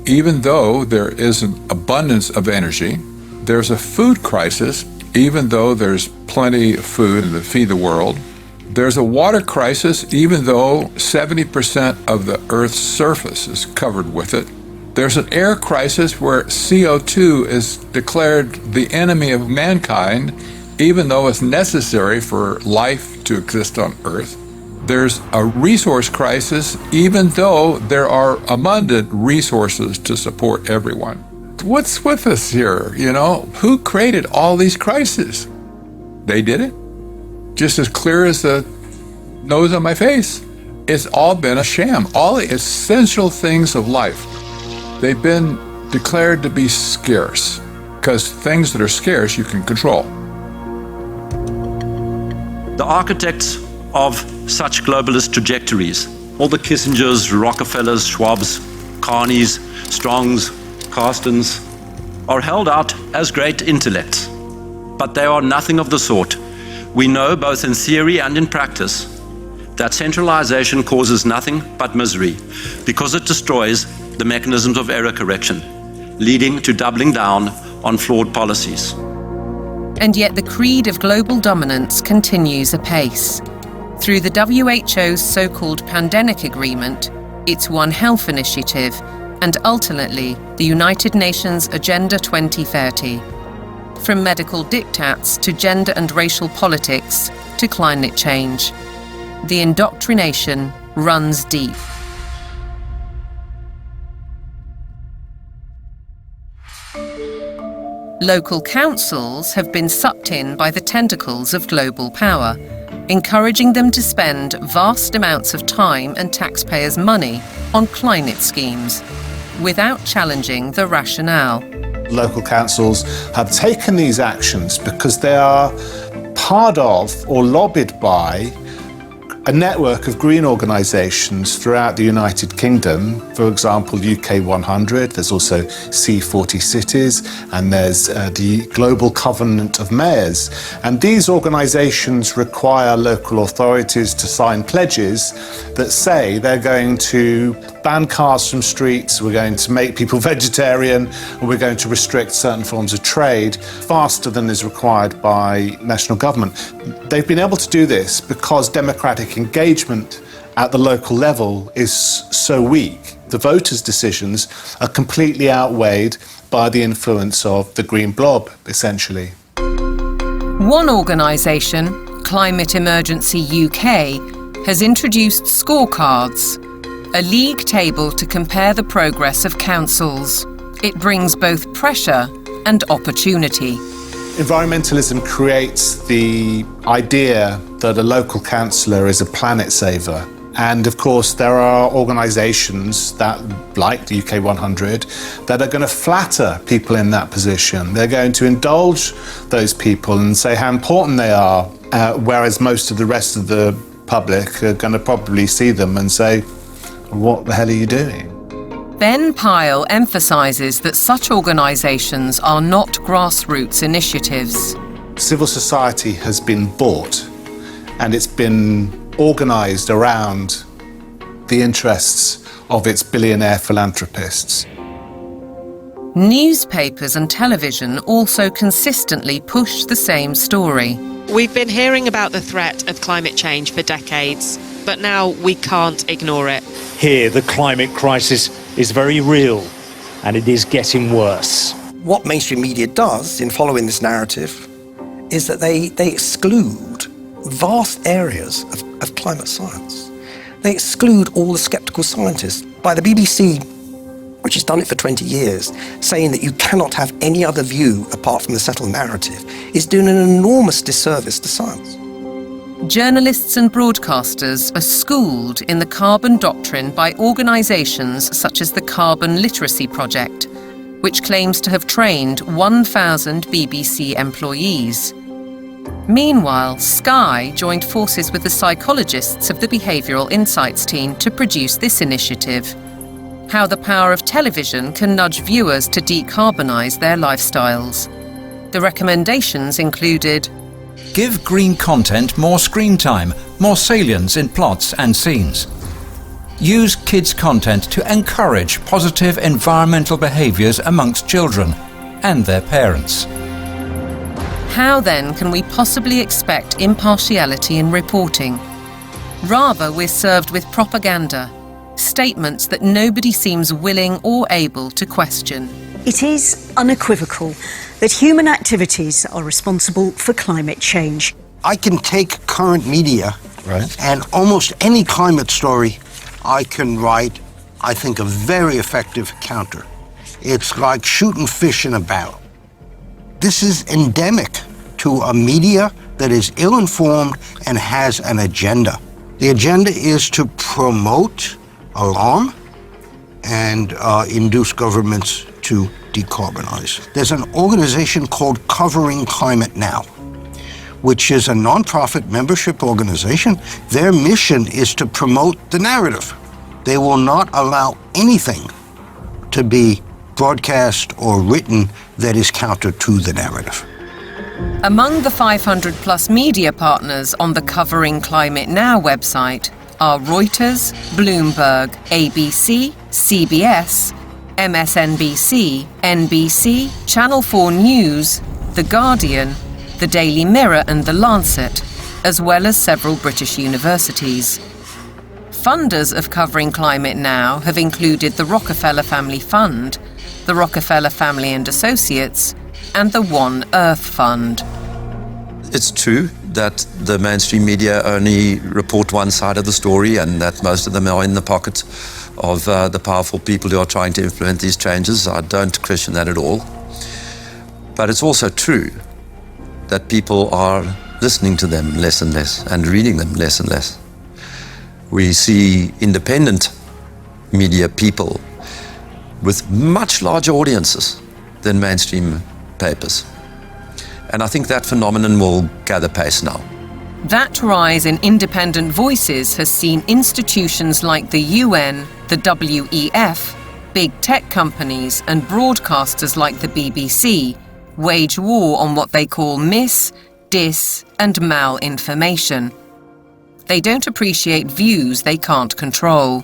Even though there is an abundance of energy, there's a food crisis, even though there's plenty of food to feed the world. There's a water crisis, even though 70% of the Earth's surface is covered with it. There's an air crisis where CO2 is declared the enemy of mankind, even though it's necessary for life to exist on Earth. There's a resource crisis, even though there are abundant resources to support everyone. What's with us here, you know? Who created all these crises? They did it. Just as clear as the nose on my face. It's all been a sham. All the essential things of life, they've been declared to be scarce, because things that are scarce you can control. The architects of such globalist trajectories, all the Kissingers, Rockefellers, Schwabs, Carneys, Strongs, Carstens, are held out as great intellects. But they are nothing of the sort. We know, both in theory and in practice, that centralization causes nothing but misery, because it destroys the mechanisms of error correction, leading to doubling down on flawed policies. And yet the creed of global dominance continues apace. Through the WHO's so-called Pandemic Agreement, its One Health Initiative, and ultimately the United Nations Agenda 2030. From medical diktats to gender and racial politics to climate change, The indoctrination runs deep. Local councils have been sucked in by the tentacles of global power, encouraging them to spend vast amounts of time and taxpayers' money on climate schemes, without challenging the rationale. Local councils have taken these actions because they are part of or lobbied by a network of green organisations throughout the United Kingdom. For example, UK 100, there's also C40 Cities, and there's the Global Covenant of Mayors. And these organisations require local authorities to sign pledges that say they're going to ban cars from streets, we're going to make people vegetarian, and we're going to restrict certain forms of trade faster than is required by national government. They've been able to do this because democratic engagement at the local level is so weak. The voters' decisions are completely outweighed by the influence of the green blob, essentially. One organisation, Climate Emergency UK, has introduced scorecards, a league table to compare the progress of councils. It brings both pressure and opportunity. Environmentalism creates the idea that a local councillor is a planet saver. And of course, there are organisations that, like the UK 100, that are going to flatter people in that position. They're going to indulge those people and say how important they are, whereas most of the rest of the public are going to probably see them and say, what the hell are you doing? Ben Pyle emphasises that such organisations are not grassroots initiatives. Civil society has been bought and it's been organised around the interests of its billionaire philanthropists. Newspapers and television also consistently push the same story. We've been hearing about the threat of climate change for decades, but now we can't ignore it. Here, the climate crisis is very real, and it is getting worse. What mainstream media does in following this narrative is that they exclude vast areas of climate science. They exclude all the sceptical scientists. By the BBC, which has done it for 20 years, saying that you cannot have any other view apart from the settled narrative, is doing an enormous disservice to science. Journalists and broadcasters are schooled in the carbon doctrine by organisations such as the Carbon Literacy Project, which claims to have trained 1,000 BBC employees. Meanwhile, Sky joined forces with the psychologists of the Behavioural Insights team to produce this initiative: How the Power of Television Can Nudge Viewers to Decarbonise Their Lifestyles. The recommendations included: give green content more screen time, more salience in plots and scenes. Use kids' content to encourage positive environmental behaviours amongst children and their parents. How then can we possibly expect impartiality in reporting? Rather, we're served with propaganda, statements that nobody seems willing or able to question. It is unequivocal that human activities are responsible for climate change. I can take current media and almost any climate story I can write, I think, a very effective counter. It's like shooting fish in a barrel. This is endemic to a media that is ill-informed and has an agenda. The agenda is to promote alarm and induce governments to decarbonize. There's an organization called Covering Climate Now, which is a nonprofit membership organization. Their mission is to promote the narrative. They will not allow anything to be broadcast or written that is counter to the narrative. Among the 500 plus media partners on the Covering Climate Now website are Reuters, Bloomberg, ABC, CBS, MSNBC, NBC, Channel 4 News, The Guardian, The Daily Mirror and The Lancet, as well as several British universities. Funders of Covering Climate Now have included the Rockefeller Family Fund, the Rockefeller Family and Associates, and the One Earth Fund. It's true that the mainstream media only report one side of the story and that most of them are in the pocket of the powerful people who are trying to implement these changes. I don't question that at all. But it's also true that people are listening to them less and less and reading them less and less. We see independent media people with much larger audiences than mainstream papers. And I think that phenomenon will gather pace now. That rise in independent voices has seen institutions like the UN, the WEF, big tech companies and broadcasters like the BBC wage war on what they call mis, dis and malinformation. They don't appreciate views they can't control.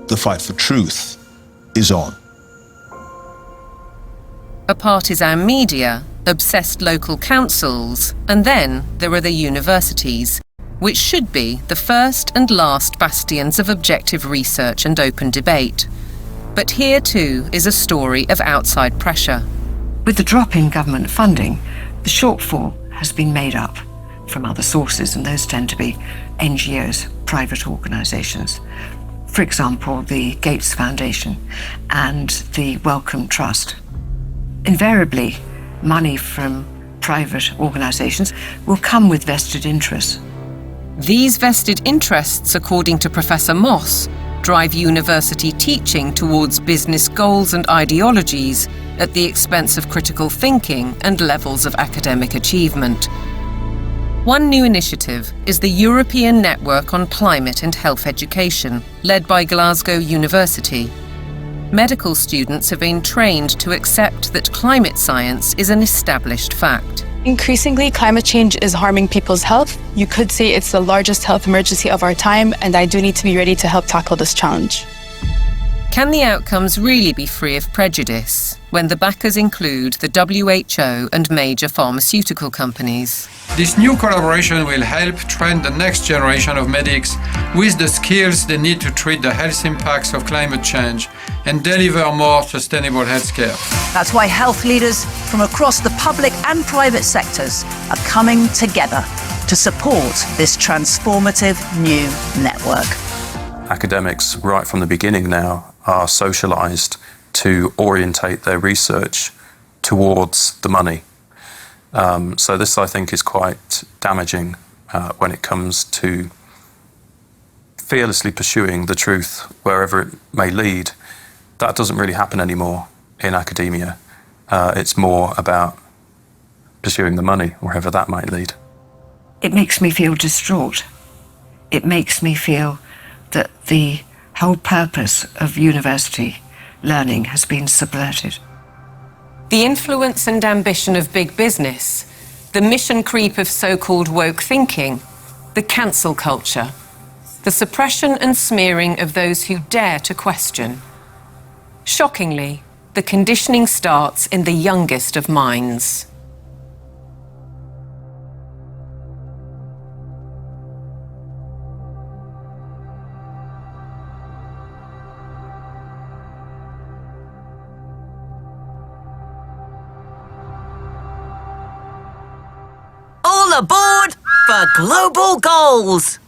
The fight for truth is on. A partisan media, obsessed local councils, and then there are the universities, which should be the first and last bastions of objective research and open debate. But here too is a story of outside pressure. With the drop in government funding, the shortfall has been made up from other sources, and those tend to be NGOs, private organisations. For example, the Gates Foundation and the Wellcome Trust. Invariably, money from private organisations will come with vested interests. These vested interests, according to Professor Moss, drive university teaching towards business goals and ideologies at the expense of critical thinking and levels of academic achievement. One new initiative is the European Network on Climate and Health Education, led by Glasgow University. Medical students have been trained to accept that climate science is an established fact. Increasingly, climate change is harming people's health. You could say it's the largest health emergency of our time, and I do need to be ready to help tackle this challenge. Can the outcomes really be free of prejudice when the backers include the WHO and major pharmaceutical companies? This new collaboration will help train the next generation of medics with the skills they need to treat the health impacts of climate change and deliver more sustainable healthcare. That's why health leaders from across the public and private sectors are coming together to support this transformative new network. Academics, right from the beginning now, are socialised to orientate their research towards the money. So this, I think, is quite damaging when it comes to fearlessly pursuing the truth wherever it may lead. That doesn't really happen anymore in academia. It's more about pursuing the money wherever that might lead. It makes me feel distraught. It makes me feel that the whole purpose of university learning has been subverted. The influence and ambition of big business, the mission creep of so-called woke thinking, the cancel culture, the suppression and smearing of those who dare to question. Shockingly, the conditioning starts in the youngest of minds. All aboard for global goals!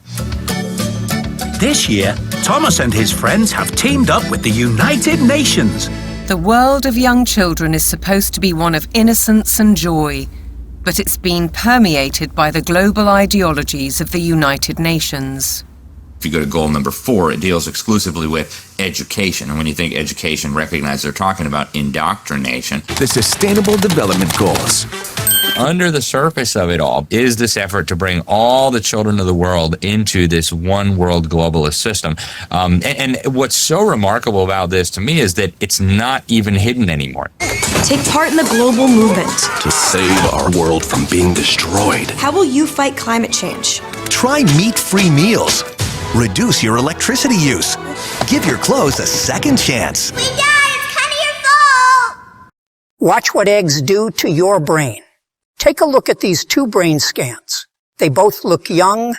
This year, Thomas and his friends have teamed up with the United Nations. The world of young children is supposed to be one of innocence and joy, but it's been permeated by the global ideologies of the United Nations. If you go to goal number 4, it deals exclusively with education. And when you think education, recognize they're talking about indoctrination. The Sustainable Development Goals. Under the surface of it all is this effort to bring all the children of the world into this one world globalist system. And what's so remarkable about this to me is that it's not even hidden anymore. Take part in the global movement to save our world from being destroyed. How will you fight climate change? Try meat-free meals. Reduce your electricity use. Give your clothes a second chance. We died! It's kind of your fault! Watch what eggs do to your brain. Take a look at these 2 brain scans. They both look young.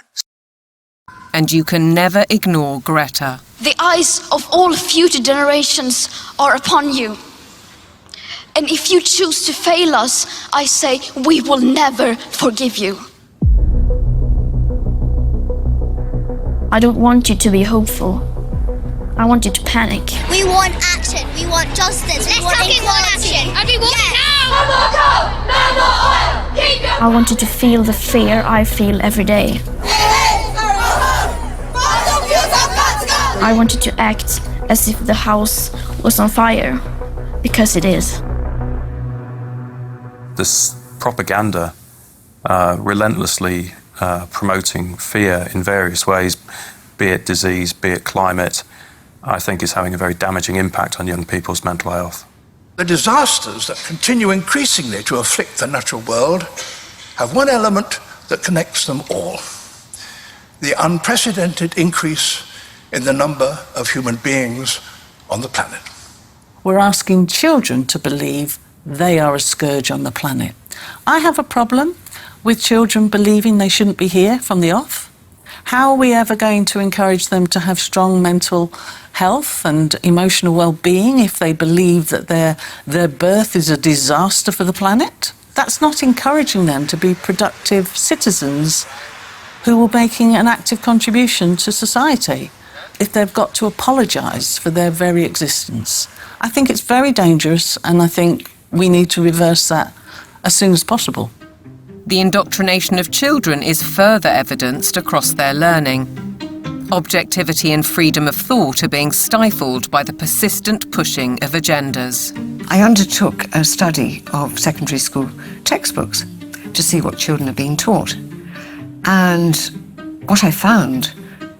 And you can never ignore Greta. The eyes of all future generations are upon you. And if you choose to fail us, I say we will never forgive you. I don't want you to be hopeful. I want you to panic. We want action. We want justice. We want equality. Everyone now! No more coal! No more oil! Keep your... I want you to feel the fear I feel every day. I want you to act as if the house was on fire, because it is. This propaganda relentlessly promoting fear in various ways, be it disease, be it climate, I think is having a very damaging impact on young people's mental health. The disasters that continue increasingly to afflict the natural world have one element that connects them all: the unprecedented increase in the number of human beings on the planet. We're asking children to believe they are a scourge on the planet. I have a problem with children believing they shouldn't be here from the off. How are we ever going to encourage them to have strong mental health and emotional well-being if they believe that their birth is a disaster for the planet? That's not encouraging them to be productive citizens who are making an active contribution to society if they've got to apologise for their very existence. I think it's very dangerous, and I think we need to reverse that as soon as possible. The indoctrination of children is further evidenced across their learning. Objectivity and freedom of thought are being stifled by the persistent pushing of agendas. I undertook a study of secondary school textbooks to see what children are being taught. And what I found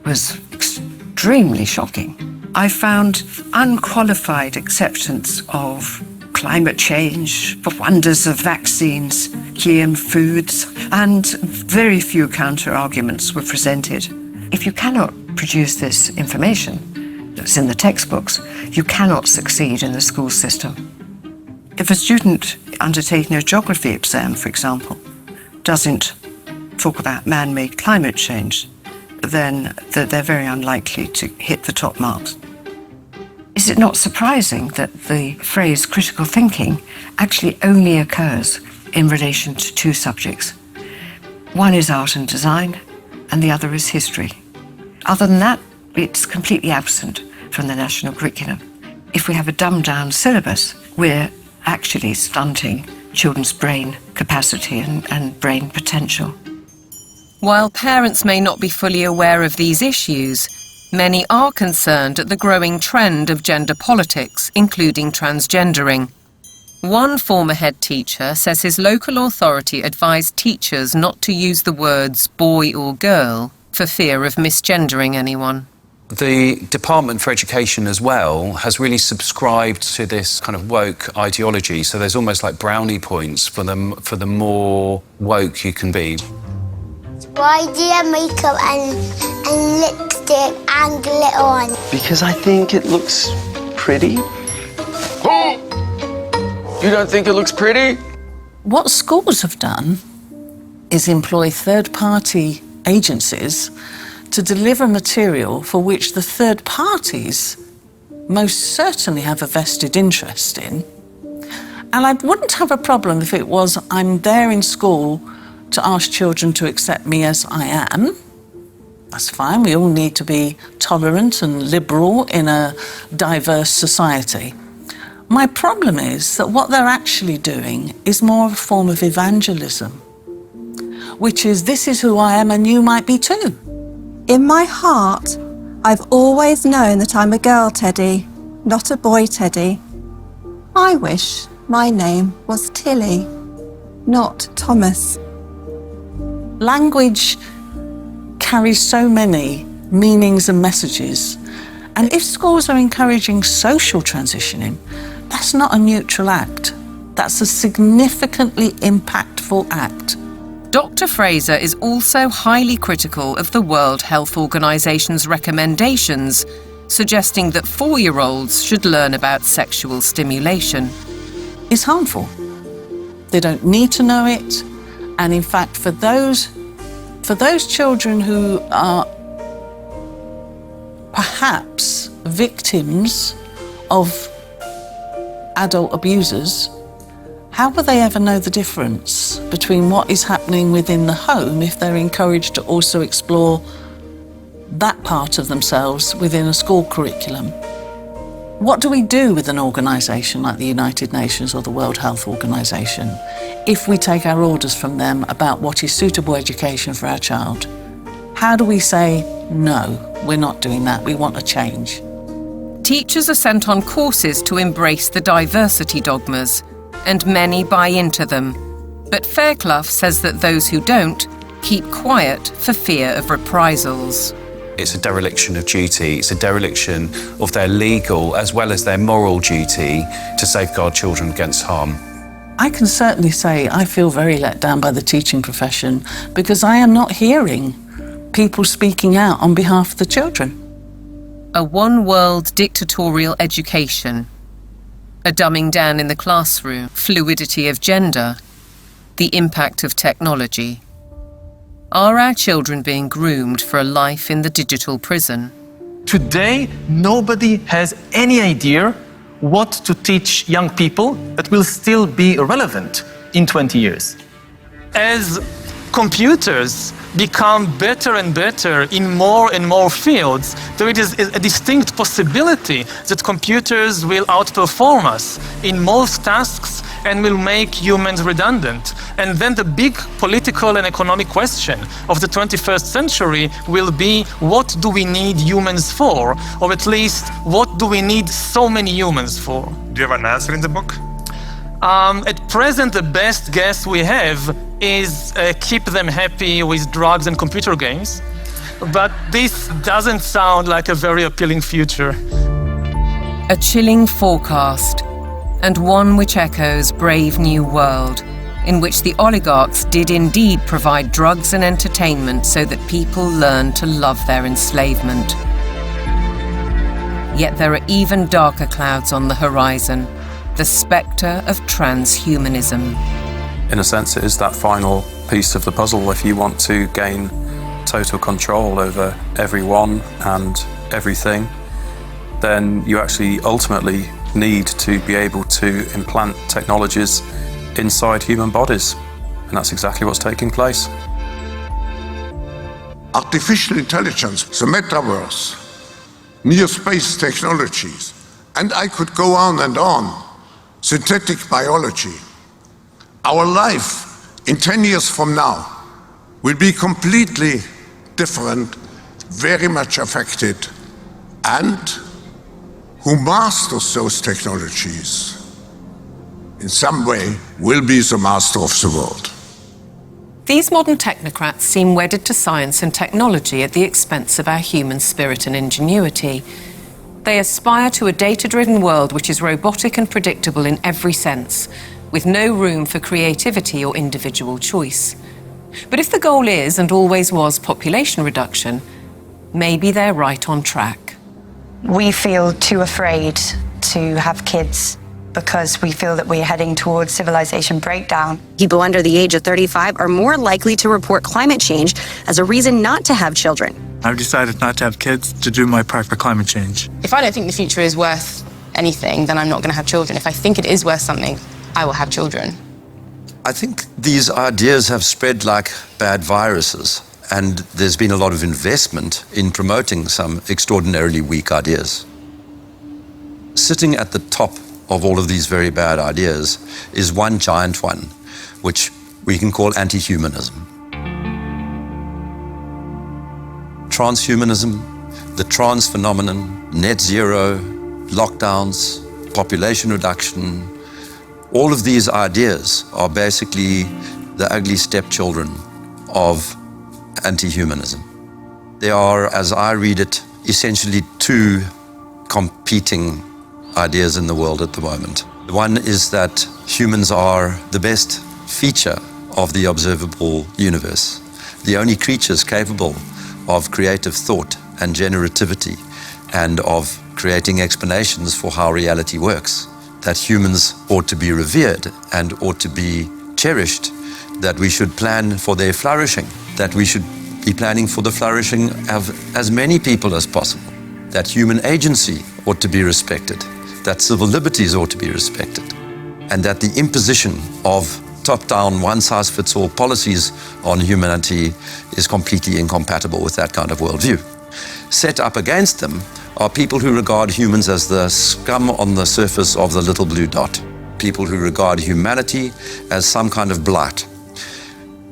was extremely shocking. I found unqualified acceptance of climate change, the wonders of vaccines, GM foods, and very few counter-arguments were presented. If you cannot produce this information that's in the textbooks, you cannot succeed in the school system. If a student undertaking a geography exam, for example, doesn't talk about man-made climate change, then they're very unlikely to hit the top marks. Is it not surprising that the phrase critical thinking actually only occurs in relation to two subjects? One is art and design, and the other is history. Other than that, it's completely absent from the national curriculum. If we have a dumbed-down syllabus, we're actually stunting children's brain capacity and brain potential. While parents may not be fully aware of these issues, many are concerned at the growing trend of gender politics, including transgendering. One former head teacher says his local authority advised teachers not to use the words boy or girl for fear of misgendering anyone. The Department for Education as well has really subscribed to this kind of woke ideology, so there's almost like brownie points for the more woke you can be. Why do you have makeup and lipstick and glitter on? Because I think it looks pretty. You don't think it looks pretty? What schools have done is employ third-party agencies to deliver material for which the third parties most certainly have a vested interest in. And I wouldn't have a problem if it was I'm there in school to ask children to accept me as I am. That's fine. We all need to be tolerant and liberal in a diverse society. My problem is that what they're actually doing is more of a form of evangelism, which is this is who I am and you might be too. In my heart, I've always known that I'm a girl Teddy, not a boy Teddy. I wish my name was Tilly, not Thomas. Language carries so many meanings and messages, and if schools are encouraging social transitioning, that's not a neutral act. That's a significantly impactful act. Dr. Fraser is also highly critical of the World Health Organization's recommendations, suggesting that 4-year-olds should learn about sexual stimulation. It's harmful. They don't need to know it, and in fact, for those children who are perhaps victims of adult abusers, how will they ever know the difference between what is happening within the home if they're encouraged to also explore that part of themselves within a school curriculum. What do we do with an organisation like the United Nations or the World Health Organization if we take our orders from them about what is suitable education for our child? How do we say, no, we're not doing that, we want a change? Teachers are sent on courses to embrace the diversity dogmas, and many buy into them. But Fairclough says that those who don't keep quiet for fear of reprisals. It's a dereliction of duty. It's a dereliction of their legal as well as their moral duty to safeguard children against harm. I can certainly say I feel very let down by the teaching profession because I am not hearing people speaking out on behalf of the children. A one-world dictatorial education, a dumbing down in the classroom, fluidity of gender, the impact of technology. Are our children being groomed for a life in the digital prison? Today, nobody has any idea what to teach young people that will still be relevant in 20 years. As computers become better and better in more and more fields, there is a distinct possibility that computers will outperform us in most tasks and will make humans redundant. And then the big political and economic question of the 21st century will be, what do we need humans for? Or at least, what do we need so many humans for? Do you have an answer in the book? At present, the best guess we have is keep them happy with drugs and computer games. But this doesn't sound like a very appealing future. A chilling forecast, and one which echoes Brave New World, in which the oligarchs did indeed provide drugs and entertainment so that people learned to love their enslavement. Yet there are even darker clouds on the horizon, the spectre of transhumanism. In a sense, it is that final piece of the puzzle. If you want to gain total control over everyone and everything, then you actually ultimately need to be able to implant technologies inside human bodies. And that's exactly what's taking place. Artificial intelligence, the metaverse, near space technologies, and I could go on and on. Synthetic biology. Our life in 10 years from now will be completely different, very much affected, and who masters those technologies in some way will be the master of the world. These modern technocrats seem wedded to science and technology at the expense of our human spirit and ingenuity. They aspire to a data-driven world which is robotic and predictable in every sense, with no room for creativity or individual choice. But if the goal is, and always was, population reduction, maybe they're right on track. We feel too afraid to have kids because we feel that we're heading towards civilization breakdown. People under the age of 35 are more likely to report climate change as a reason not to have children. I've decided not to have kids to do my part for climate change. If I don't think the future is worth anything, then I'm not going to have children. If I think it is worth something, I will have children. I think these ideas have spread like bad viruses, and there's been a lot of investment in promoting some extraordinarily weak ideas. Sitting at the top of all of these very bad ideas is one giant one, which we can call anti-humanism. Transhumanism, the trans phenomenon, net zero, lockdowns, population reduction, all of these ideas are basically the ugly stepchildren of anti-humanism. They are, as I read it, essentially two competing ideas in the world at the moment. One is that humans are the best feature of the observable universe, the only creatures capable of creative thought and generativity and of creating explanations for how reality works, that humans ought to be revered and ought to be cherished, that we should plan for their flourishing, that we should be planning for the flourishing of as many people as possible, that human agency ought to be respected, that civil liberties ought to be respected, and that the imposition of top-down, one-size-fits-all policies on humanity is completely incompatible with that kind of worldview. set up against them are people who regard humans as the scum on the surface of the little blue dot. People who regard humanity as some kind of blight.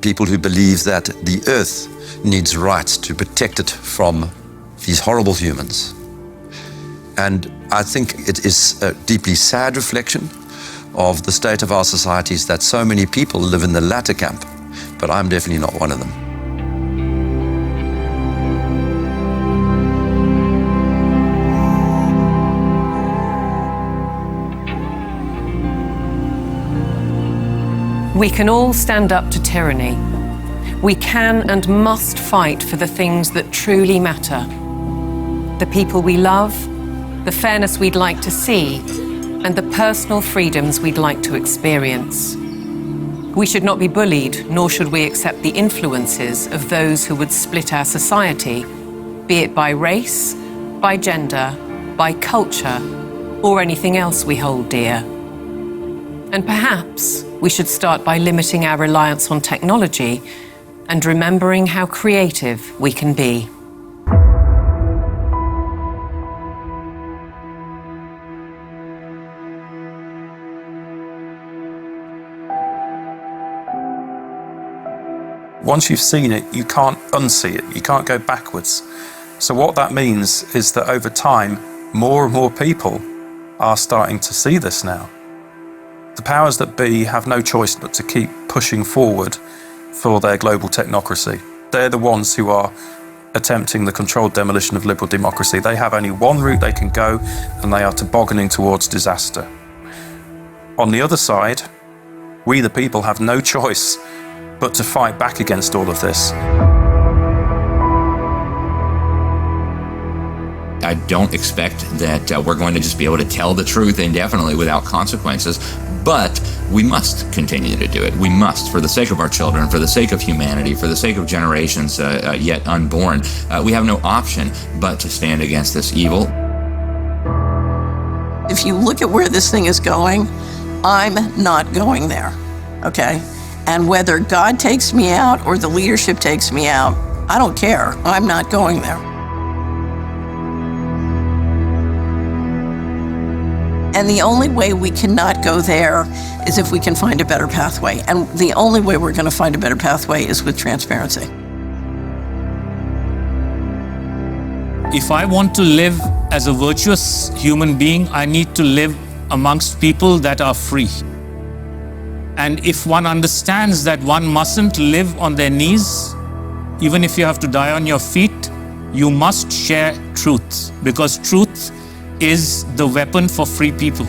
People who believe that the earth needs rights to protect it from these horrible humans. And I think it is a deeply sad reflection of the state of our societies that so many people live in the latter camp, but I'm definitely not one of them. We can all stand up to tyranny. We can and must fight for the things that truly matter. The people we love, the fairness we'd like to see, and the personal freedoms we'd like to experience. We should not be bullied, nor should we accept the influences of those who would split our society, be it by race, by gender, by culture, or anything else we hold dear. And perhaps we should start by limiting our reliance on technology and remembering how creative we can be. Once you've seen it, you can't unsee it. You can't go backwards. So what that means is that over time, more and more people are starting to see this now. The powers that be have no choice but to keep pushing forward for their global technocracy. They're the ones who are attempting the controlled demolition of liberal democracy. They have only one route they can go, and they are tobogganing towards disaster. On the other side, we the people have no choice but to fight back against all of this. I don't expect that we're going to just be able to tell the truth indefinitely without consequences, but we must continue to do it. We must, for the sake of our children, for the sake of humanity, for the sake of generations yet unborn. We have no option but to stand against this evil. If you look at where this thing is going, I'm not going there, okay? And whether God takes me out or the leadership takes me out, I don't care. I'm not going there. And the only way we cannot go there is if we can find a better pathway. And the only way we're going to find a better pathway is with transparency. If I want to live as a virtuous human being, I need to live amongst people that are free. And if one understands that one mustn't live on their knees, even if you have to die on your feet, you must share truth, because truth is the weapon for free people.